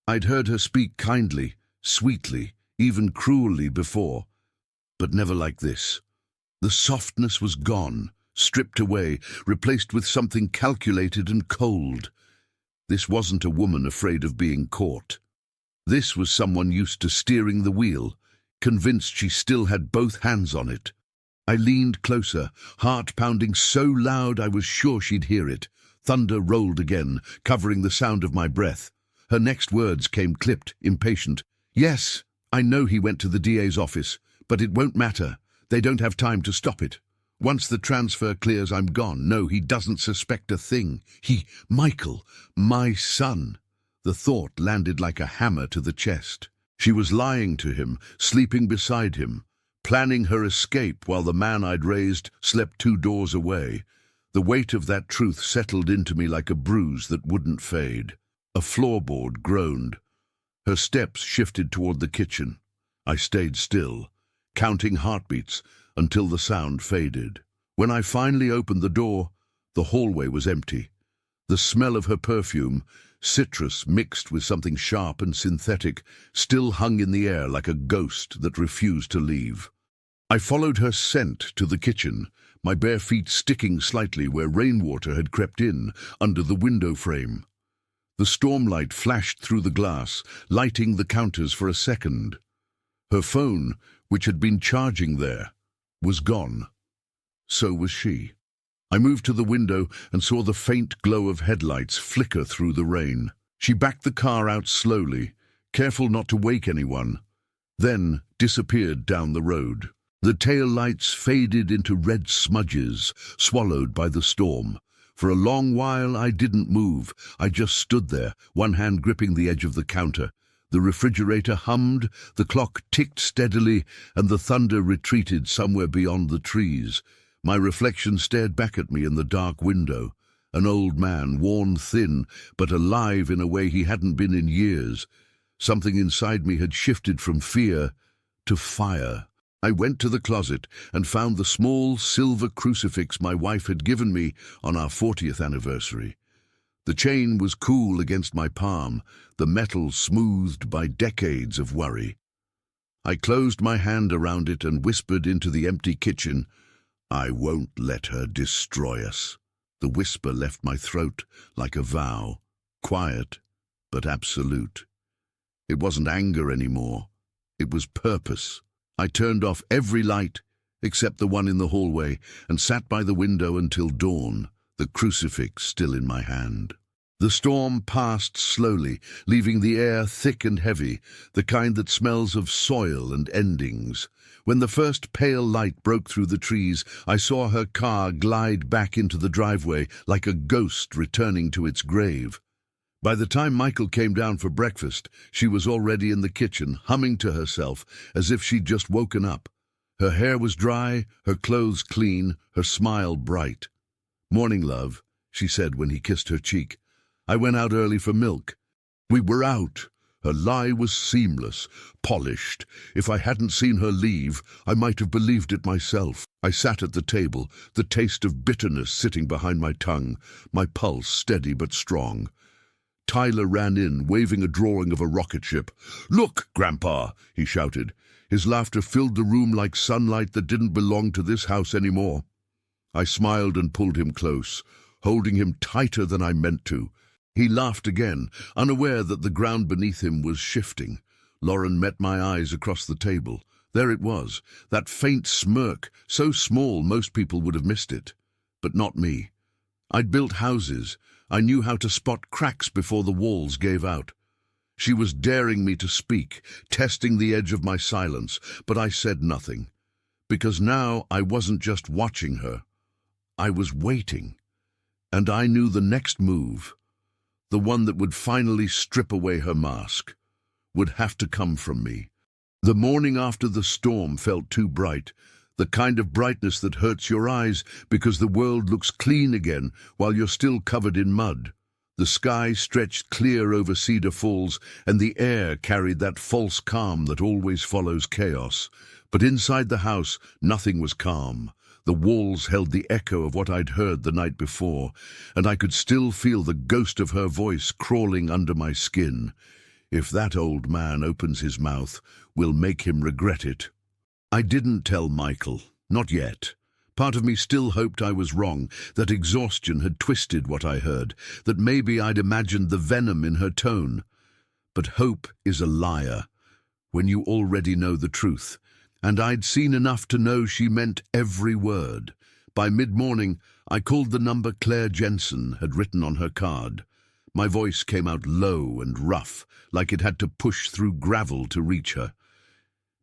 I'd heard her speak kindly, sweetly, even cruelly before, but never like this. The softness was gone, stripped away, replaced with something calculated and cold. This wasn't a woman afraid of being caught. This was someone used to steering the wheel, convinced she still had both hands on it. I leaned closer, heart pounding so loud I was sure she'd hear it. Thunder rolled again, covering the sound of my breath. Her next words came clipped, impatient. "Yes, I know he went to the DA's office, but it won't matter. They don't have time to stop it. Once the transfer clears, I'm gone. No, he doesn't suspect a thing. Michael, my son." The thought landed like a hammer to the chest. She was lying to him, sleeping beside him, planning her escape while the man I'd raised slept 2 doors away. The weight of that truth settled into me like a bruise that wouldn't fade. A floorboard groaned. Her steps shifted toward the kitchen. I stayed still, counting heartbeats until the sound faded. When I finally opened the door, the hallway was empty. The smell of her perfume, citrus mixed with something sharp and synthetic, still hung in the air like a ghost that refused to leave. I followed her scent to the kitchen, my bare feet sticking slightly where rainwater had crept in, under the window frame. The stormlight flashed through the glass, lighting the counters for a second. Her phone, which had been charging there, was gone. So was she. I moved to the window and saw the faint glow of headlights flicker through the rain. She backed the car out slowly, careful not to wake anyone, then disappeared down the road. The tail lights faded into red smudges, swallowed by the storm. For a long while I didn't move. I just stood there, one hand gripping the edge of the counter. The refrigerator hummed, the clock ticked steadily, and the thunder retreated somewhere beyond the trees. My reflection stared back at me in the dark window. An old man, worn thin, but alive in a way he hadn't been in years. Something inside me had shifted from fear to fire. I went to the closet and found the small silver crucifix my wife had given me on our 40th anniversary. The chain was cool against my palm, the metal smoothed by decades of worry. I closed my hand around it and whispered into the empty kitchen, "I won't let her destroy us." The whisper left my throat like a vow, quiet but absolute. It wasn't anger anymore. It was purpose. I turned off every light, except the one in the hallway, and sat by the window until dawn, the crucifix still in my hand. The storm passed slowly, leaving the air thick and heavy, the kind that smells of soil and endings. When the first pale light broke through the trees, I saw her car glide back into the driveway like a ghost returning to its grave. By the time Michael came down for breakfast, she was already in the kitchen, humming to herself as if she'd just woken up. Her hair was dry, her clothes clean, her smile bright. "Morning, love," she said when he kissed her cheek. "I went out early for milk." We were out. Her lie was seamless, polished. If I hadn't seen her leave, I might have believed it myself. I sat at the table, the taste of bitterness sitting behind my tongue, my pulse steady but strong. Tyler ran in, waving a drawing of a rocket ship. "Look, Grandpa!" he shouted. His laughter filled the room like sunlight that didn't belong to this house anymore. I smiled and pulled him close, holding him tighter than I meant to. He laughed again, unaware that the ground beneath him was shifting. Lauren met my eyes across the table. There it was, that faint smirk, so small most people would have missed it. But not me. I'd built houses. I knew how to spot cracks before the walls gave out. She was daring me to speak, testing the edge of my silence, but I said nothing. Because now I wasn't just watching her. I was waiting. And I knew the next move, the one that would finally strip away her mask, would have to come from me. The morning after the storm felt too bright, the kind of brightness that hurts your eyes because the world looks clean again while you're still covered in mud. The sky stretched clear over Cedar Falls, and the air carried that false calm that always follows chaos. But inside the house, nothing was calm. The walls held the echo of what I'd heard the night before, and I could still feel the ghost of her voice crawling under my skin. If that old man opens his mouth, we'll make him regret it. I didn't tell Michael, not yet. Part of me still hoped I was wrong, that exhaustion had twisted what I heard, that maybe I'd imagined the venom in her tone. But hope is a liar when you already know the truth, and I'd seen enough to know she meant every word. By mid-morning, I called the number Claire Jensen had written on her card. My voice came out low and rough, like it had to push through gravel to reach her.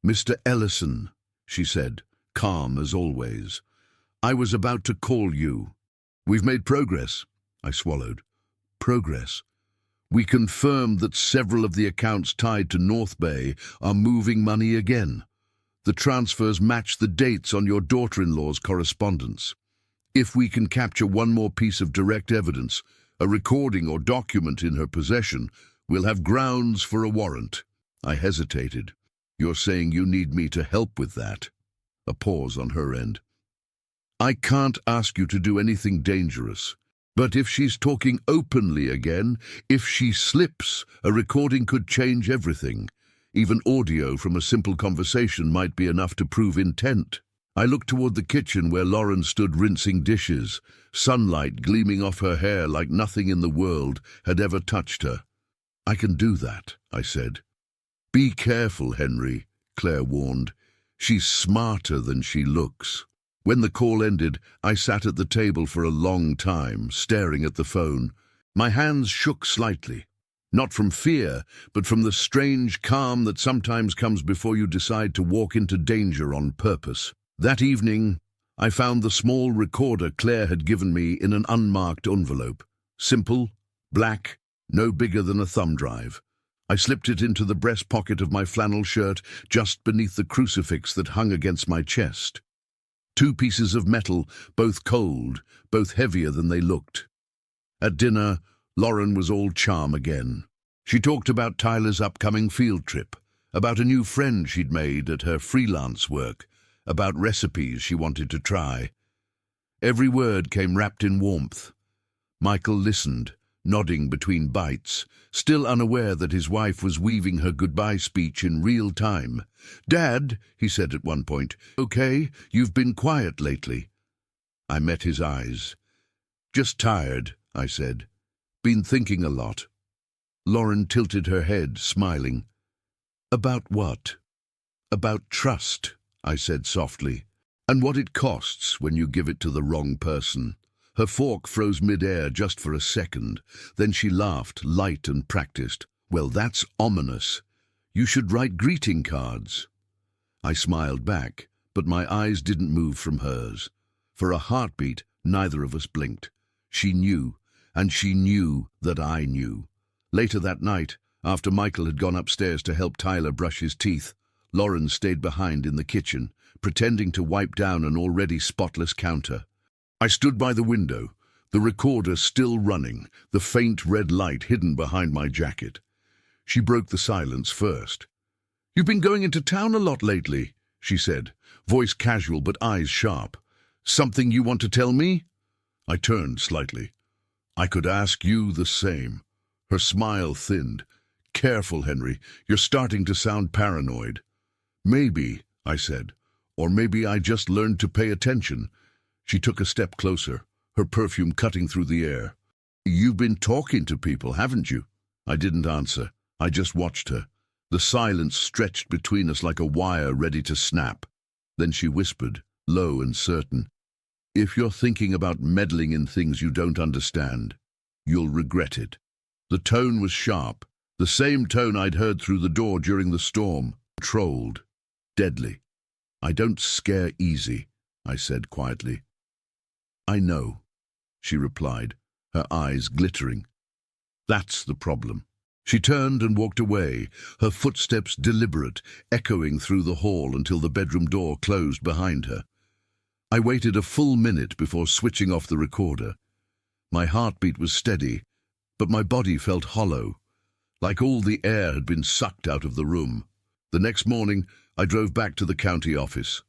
"Mr. Ellison," she said, calm as always. "I was about to call you. We've made progress." I swallowed. Progress. We confirmed that several of the accounts tied to North Bay are moving money again. The transfers match the dates on your daughter-in-law's correspondence. If we can capture one more piece of direct evidence, a recording or document in her possession, we'll have grounds for a warrant. I hesitated. "You're saying you need me to help with that?" A pause on her end. "I can't ask you to do anything dangerous. But if she's talking openly again, if she slips, a recording could change everything. Even audio from a simple conversation might be enough to prove intent." I looked toward the kitchen where Lauren stood rinsing dishes, sunlight gleaming off her hair like nothing in the world had ever touched her. "I can do that," I said. "Be careful, Henry," Claire warned. "She's smarter than she looks." When the call ended, I sat at the table for a long time, staring at the phone. My hands shook slightly. Not from fear, but from the strange calm that sometimes comes before you decide to walk into danger on purpose. That evening, I found the small recorder Claire had given me in an unmarked envelope. Simple, black, no bigger than a thumb drive. I slipped it into the breast pocket of my flannel shirt just beneath the crucifix that hung against my chest. 2 pieces of metal, both cold, both heavier than they looked. At dinner, Lauren was all charm again. She talked about Tyler's upcoming field trip, about a new friend she'd made at her freelance work, about recipes she wanted to try. Every word came wrapped in warmth. Michael listened, nodding between bites, still unaware that his wife was weaving her goodbye speech in real time. "Dad," he said at one point, "okay, you've been quiet lately." I met his eyes. "Just tired," I said. "Been thinking a lot." Lauren tilted her head, smiling. "About what?" "About trust," I said softly, "and what it costs when you give it to the wrong person." Her fork froze mid-air just for a second. Then she laughed, light and practiced. "Well, that's ominous. You should write greeting cards." I smiled back, but my eyes didn't move from hers. For a heartbeat, neither of us blinked. She knew, and she knew that I knew. Later that night, after Michael had gone upstairs to help Tyler brush his teeth, Lauren stayed behind in the kitchen, pretending to wipe down an already spotless counter. I stood by the window, the recorder still running, the faint red light hidden behind my jacket. She broke the silence first. "You've been going into town a lot lately," she said, voice casual but eyes sharp. "Something you want to tell me?" I turned slightly. "I could ask you the same." Her smile thinned. "Careful, Henry, you're starting to sound paranoid." "Maybe," I said, "or maybe I just learned to pay attention." She took a step closer, her perfume cutting through the air. "You've been talking to people, haven't you?" I didn't answer. I just watched her. The silence stretched between us like a wire ready to snap. Then she whispered, low and certain, "If you're thinking about meddling in things you don't understand, you'll regret it." The tone was sharp, the same tone I'd heard through the door during the storm. Controlled. Deadly. "I don't scare easy," I said quietly. "I know," she replied, her eyes glittering. "That's the problem." She turned and walked away, her footsteps deliberate, echoing through the hall until the bedroom door closed behind her. I waited a full minute before switching off the recorder. My heartbeat was steady, but my body felt hollow, like all the air had been sucked out of the room. The next morning, I drove back to the county office.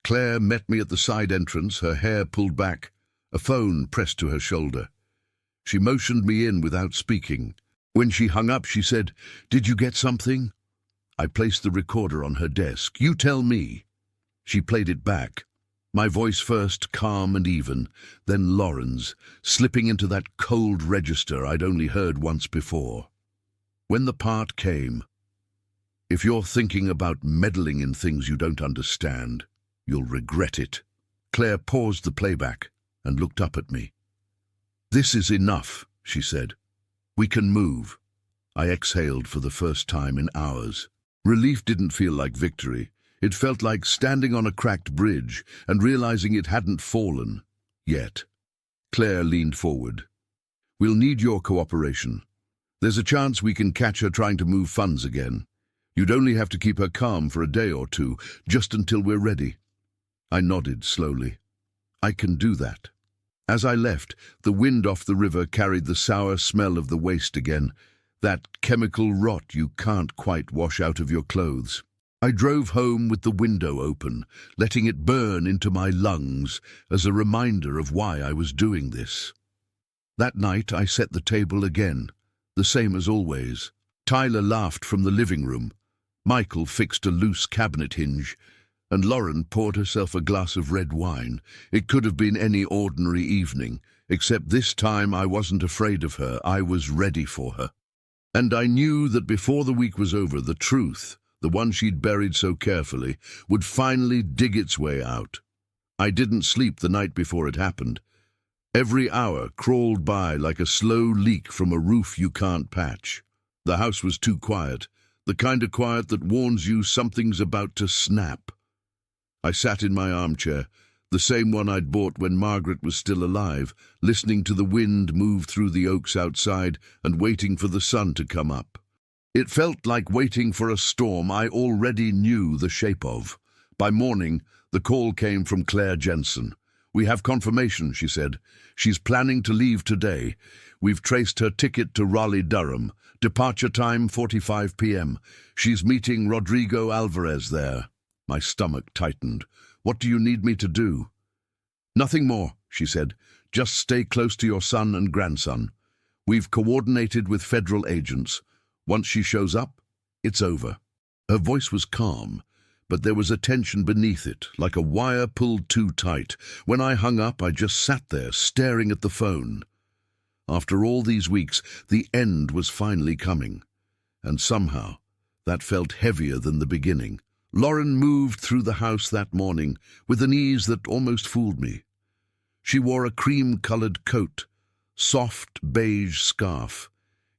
Claire met me at the side entrance, her hair pulled back, a phone pressed to her shoulder. She motioned me in without speaking. When she hung up, she said, "Did you get something?" I placed the recorder on her desk. "You tell me." She played it back. My voice first, calm and even, then Lauren's, slipping into that cold register I'd only heard once before. When the part came, "If you're thinking about meddling in things you don't understand, you'll regret it." Claire paused the playback and looked up at me. "This is enough," she said. "We can move." I exhaled for the first time in hours. Relief didn't feel like victory. It felt like standing on a cracked bridge and realizing it hadn't fallen. Yet. Claire leaned forward. "We'll need your cooperation. There's a chance we can catch her trying to move funds again. You'd only have to keep her calm for a day or two, just until we're ready." I nodded slowly. "I can do that." As I left, the wind off the river carried the sour smell of the waste again, that chemical rot you can't quite wash out of your clothes. I drove home with the window open, letting it burn into my lungs as a reminder of why I was doing this. That night I set the table again, the same as always. Tyler laughed from the living room. Michael fixed a loose cabinet hinge, and Lauren poured herself a glass of red wine. It could have been any ordinary evening, except this time I wasn't afraid of her. I was ready for her. And I knew that before the week was over, the truth, the one she'd buried so carefully, would finally dig its way out. I didn't sleep the night before it happened. Every hour crawled by like a slow leak from a roof you can't patch. The house was too quiet, the kind of quiet that warns you something's about to snap. I sat in my armchair, the same one I'd bought when Margaret was still alive, listening to the wind move through the oaks outside and waiting for the sun to come up. It felt like waiting for a storm I already knew the shape of. By morning, the call came from Claire Jensen. "We have confirmation," she said. "She's planning to leave today. We've traced her ticket to Raleigh-Durham. Departure time 45 p.m. She's meeting Rodrigo Alvarez there." My stomach tightened. "What do you need me to do?" "Nothing more," she said. "Just stay close to your son and grandson. We've coordinated with federal agents. Once she shows up, it's over." Her voice was calm, but there was a tension beneath it, like a wire pulled too tight. When I hung up, I just sat there, staring at the phone. After all these weeks, the end was finally coming. And somehow, that felt heavier than the beginning. Lauren moved through the house that morning with an ease that almost fooled me. She wore a cream-colored coat, soft beige scarf,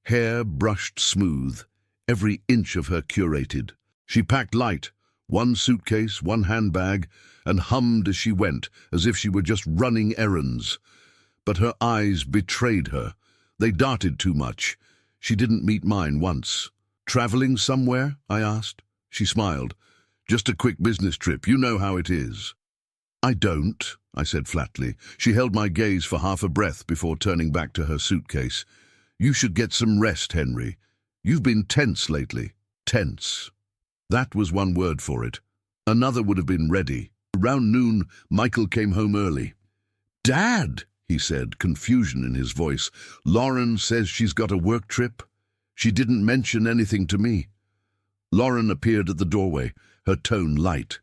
hair brushed smooth, every inch of her curated. She packed light, one suitcase, one handbag, and hummed as she went, as if she were just running errands. But her eyes betrayed her. They darted too much. She didn't meet mine once. "Traveling somewhere?" I asked. She smiled. "Just a quick business trip. You know how it is." "I don't," I said flatly. She held my gaze for half a breath before turning back to her suitcase. "You should get some rest, Henry. You've been tense lately." Tense. That was one word for it. Another would have been ready. Around noon, Michael came home early. "Dad," he said, confusion in his voice. "Lauren says she's got a work trip. She didn't mention anything to me." Lauren appeared at the doorway, her tone light.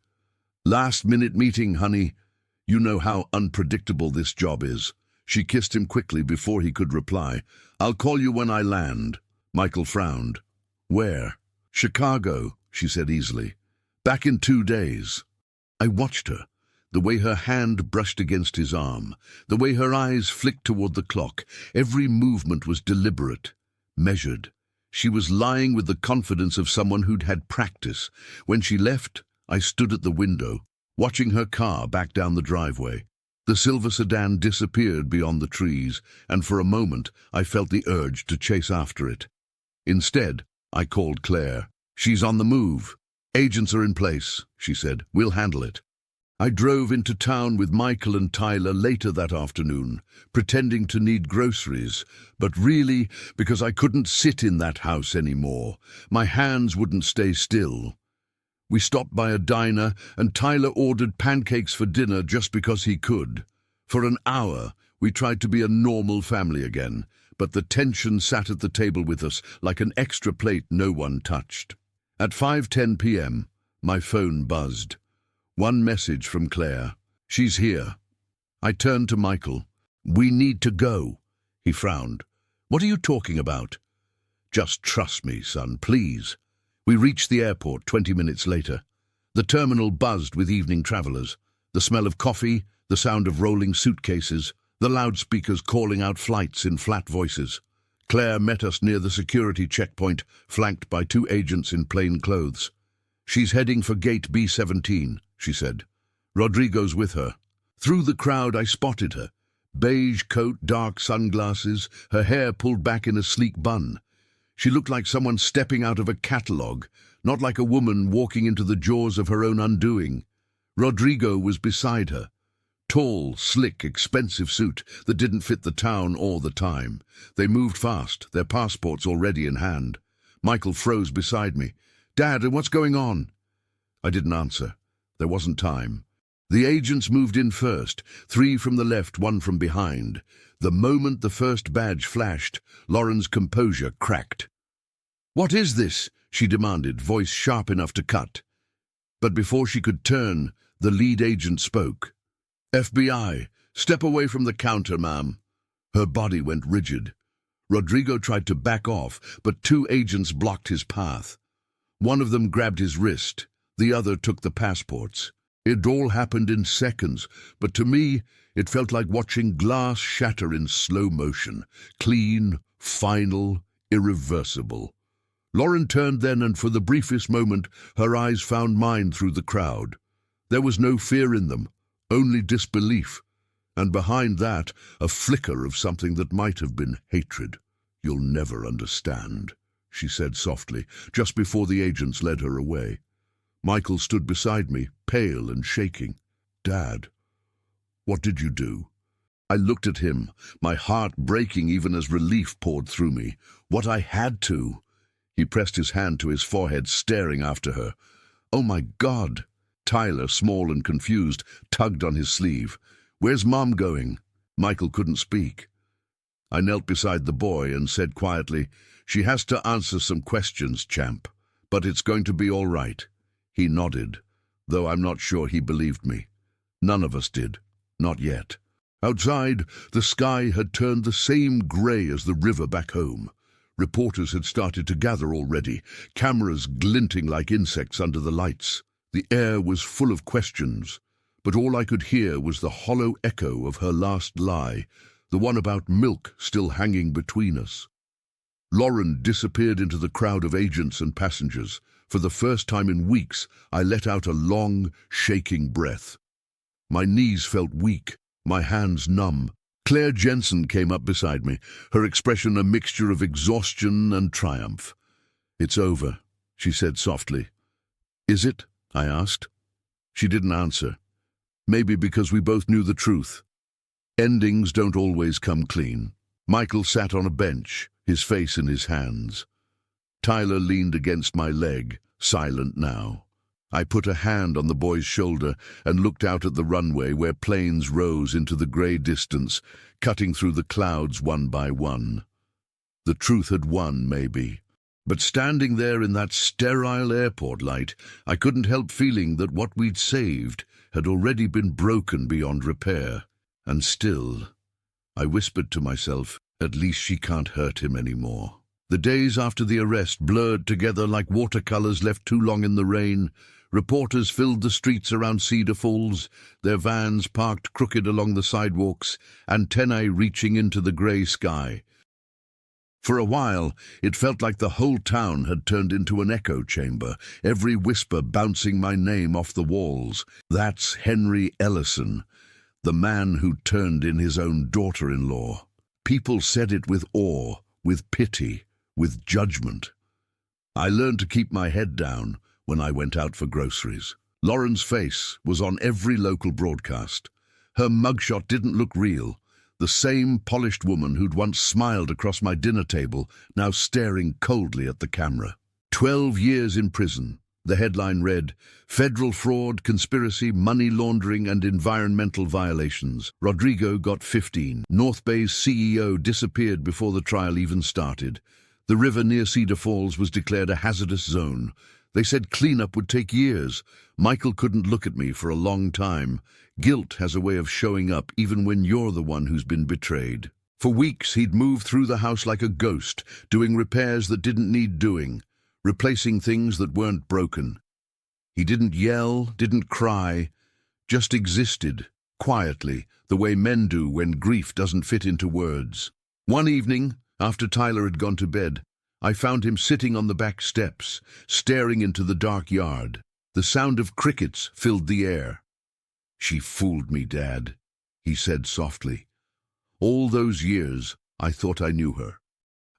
"Last-minute meeting, honey. You know how unpredictable this job is." She kissed him quickly before he could reply. "I'll call you when I land." Michael frowned. "Where?" "Chicago," she said easily. "Back in 2 days." I watched her, the way her hand brushed against his arm, the way her eyes flicked toward the clock. Every movement was deliberate, measured. She was lying with the confidence of someone who'd had practice. When she left, I stood at the window, watching her car back down the driveway. The silver sedan disappeared beyond the trees, and for a moment I felt the urge to chase after it. Instead, I called Claire. "She's on the move. Agents are in place," she said. "We'll handle it." I drove into town with Michael and Tyler later that afternoon, pretending to need groceries, but really because I couldn't sit in that house anymore. My hands wouldn't stay still. We stopped by a diner, and Tyler ordered pancakes for dinner just because he could. For an hour, we tried to be a normal family again, but the tension sat at the table with us like an extra plate no one touched. At 5:10 p.m., my phone buzzed. One message from Claire. "She's here." I turned to Michael. "We need to go." He frowned. "What are you talking about?" "Just trust me, son, please." We reached the airport 20 minutes later. The terminal buzzed with evening travelers. The smell of coffee, the sound of rolling suitcases, the loudspeakers calling out flights in flat voices. Claire met us near the security checkpoint, flanked by 2 agents in plain clothes. "She's heading for gate B17, she said. "Rodrigo's with her." Through the crowd I spotted her. Beige coat, dark sunglasses, her hair pulled back in a sleek bun. She looked like someone stepping out of a catalogue, not like a woman walking into the jaws of her own undoing. Rodrigo was beside her. Tall, slick, expensive suit that didn't fit the town or the time. They moved fast, their passports already in hand. Michael froze beside me. "Dad, what's going on?" I didn't answer. There wasn't time. The agents moved in first, 3 from the left, 1 from behind. The moment the first badge flashed, Lauren's composure cracked. "What is this?" she demanded, voice sharp enough to cut. But before she could turn, the lead agent spoke. "FBI, step away from the counter, ma'am." Her body went rigid. Rodrigo tried to back off, but 2 agents blocked his path. One of them grabbed his wrist, the other took the passports. It all happened in seconds, but to me, it felt like watching glass shatter in slow motion. Clean, final, irreversible. Lauren turned then, and for the briefest moment, her eyes found mine through the crowd. There was no fear in them, only disbelief, and behind that, a flicker of something that might have been hatred. "You'll never understand," she said softly, just before the agents led her away. Michael stood beside me, pale and shaking. "Dad, what did you do?" I looked at him, my heart breaking even as relief poured through me. What I had to. He pressed his hand to his forehead, staring after her. "Oh my God!" Tyler, small and confused, tugged on his sleeve. "Where's Mom going?" Michael couldn't speak. I knelt beside the boy and said quietly, "She has to answer some questions, champ, but it's going to be all right." He nodded, though I'm not sure he believed me. None of us did. Not yet. Outside, the sky had turned the same grey as the river back home. Reporters had started to gather already, cameras glinting like insects under the lights. The air was full of questions, but all I could hear was the hollow echo of her last lie, the one about milk still hanging between us. Lauren disappeared into the crowd of agents and passengers. For the first time in weeks, I let out a long, shaking breath. My knees felt weak, my hands numb. Claire Jensen came up beside me, her expression a mixture of exhaustion and triumph. "It's over," she said softly. "Is it?" I asked. She didn't answer. Maybe because we both knew the truth. Endings don't always come clean. Michael sat on a bench, his face in his hands. Tyler leaned against my leg, silent now. I put a hand on the boy's shoulder and looked out at the runway where planes rose into the grey distance, cutting through the clouds one by one. The truth had won, maybe. But standing there in that sterile airport light, I couldn't help feeling that what we'd saved had already been broken beyond repair. And still, I whispered to myself, at least she can't hurt him anymore. The days after the arrest blurred together like watercolors left too long in the rain. Reporters filled the streets around Cedar Falls, their vans parked crooked along the sidewalks, antennae reaching into the grey sky. For a while, it felt like the whole town had turned into an echo chamber, every whisper bouncing my name off the walls. That's Henry Ellison, the man who turned in his own daughter-in-law. People said it with awe, with pity, with judgment. I learned to keep my head down when I went out for groceries. Lauren's face was on every local broadcast. Her mugshot didn't look real. The same polished woman who'd once smiled across my dinner table, now staring coldly at the camera. 12 years in prison. The headline read, "Federal fraud, conspiracy, money laundering and environmental violations. Rodrigo got 15. North Bay's CEO disappeared before the trial even started. The river near Cedar Falls was declared a hazardous zone. They said cleanup would take years. Michael couldn't look at me for a long time. Guilt has a way of showing up even when you're the one who's been betrayed." For weeks he'd moved through the house like a ghost, doing repairs that didn't need doing, replacing things that weren't broken. He didn't yell, didn't cry, just existed, quietly, the way men do when grief doesn't fit into words. One evening, after Tyler had gone to bed, I found him sitting on the back steps, staring into the dark yard. The sound of crickets filled the air. "She fooled me, Dad," he said softly. All those years, I thought I knew her.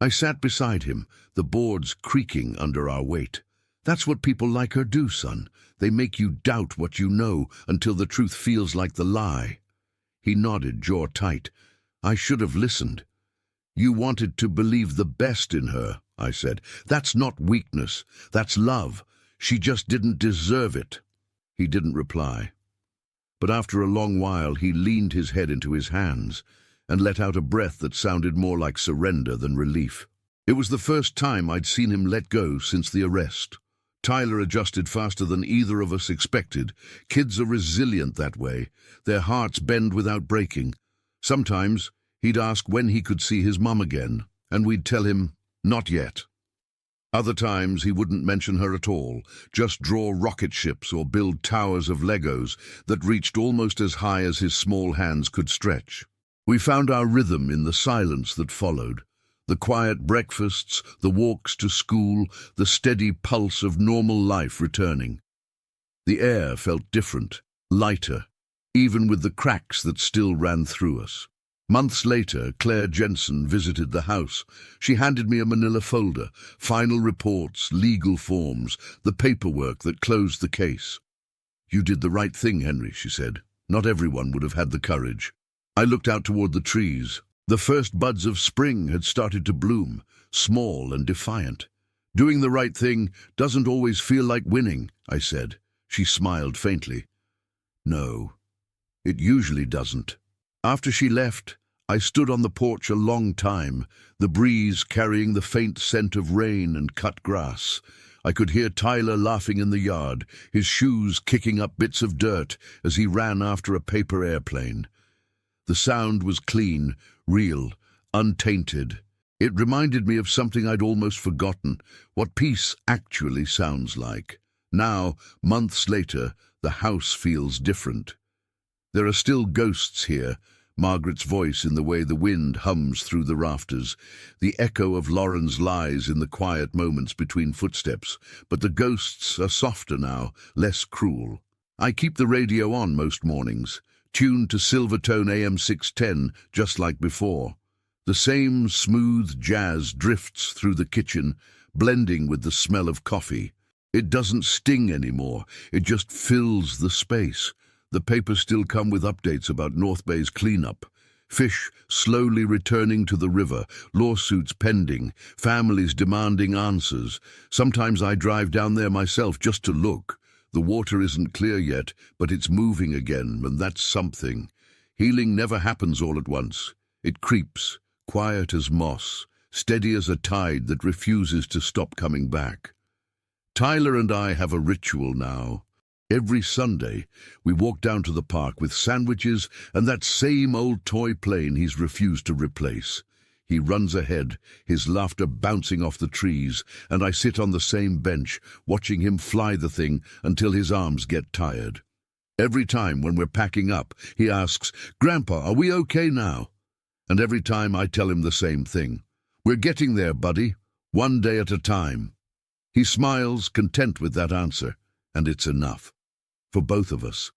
I sat beside him, the boards creaking under our weight. "That's what people like her do, son. They make you doubt what you know until the truth feels like the lie." He nodded, jaw tight. "I should have listened." "You wanted to believe the best in her," I said. "That's not weakness. That's love. She just didn't deserve it." He didn't reply. But after a long while, he leaned his head into his hands and let out a breath that sounded more like surrender than relief. It was the first time I'd seen him let go since the arrest. Tyler adjusted faster than either of us expected. Kids are resilient that way. Their hearts bend without breaking. Sometimes he'd ask when he could see his mum again, and we'd tell him, not yet. Other times he wouldn't mention her at all, just draw rocket ships or build towers of Legos that reached almost as high as his small hands could stretch. We found our rhythm in the silence that followed, The quiet breakfasts, the walks to school, the steady pulse of normal life returning. The air felt different, lighter, even with the cracks that still ran through us. Months later, Claire Jensen visited the house. She handed me a manila folder, final reports, legal forms, the paperwork that closed the case. "You did the right thing, Henry," she said. "Not everyone would have had the courage." I looked out toward the trees. The first buds of spring had started to bloom, small and defiant. "Doing the right thing doesn't always feel like winning," I said. She smiled faintly. "No, it usually doesn't." After she left, I stood on the porch a long time, the breeze carrying the faint scent of rain and cut grass. I could hear Tyler laughing in the yard, his shoes kicking up bits of dirt as he ran after a paper airplane. The sound was clean, real, untainted. It reminded me of something I'd almost forgotten, what peace actually sounds like. Now, months later, the house feels different. There are still ghosts here, Margaret's voice in the way the wind hums through the rafters, the echo of Lauren's lies in the quiet moments between footsteps, but the ghosts are softer now, less cruel. I keep the radio on most mornings, tuned to Silvertone AM 610, just like before. The same smooth jazz drifts through the kitchen, blending with the smell of coffee. It doesn't sting anymore, it just fills the space. The papers still come with updates about North Bay's cleanup. Fish slowly returning to the river, lawsuits pending, families demanding answers. Sometimes I drive down there myself just to look. The water isn't clear yet, but it's moving again, and that's something. Healing never happens all at once. It creeps, quiet as moss, steady as a tide that refuses to stop coming back. Tyler and I have a ritual now. Every Sunday, we walk down to the park with sandwiches and that same old toy plane he's refused to replace. He runs ahead, his laughter bouncing off the trees, and I sit on the same bench, watching him fly the thing until his arms get tired. Every time when we're packing up, he asks, "Grandpa, are we okay now?" And every time I tell him the same thing. "We're getting there, buddy, one day at a time." He smiles, content with that answer, and it's enough. For both of us.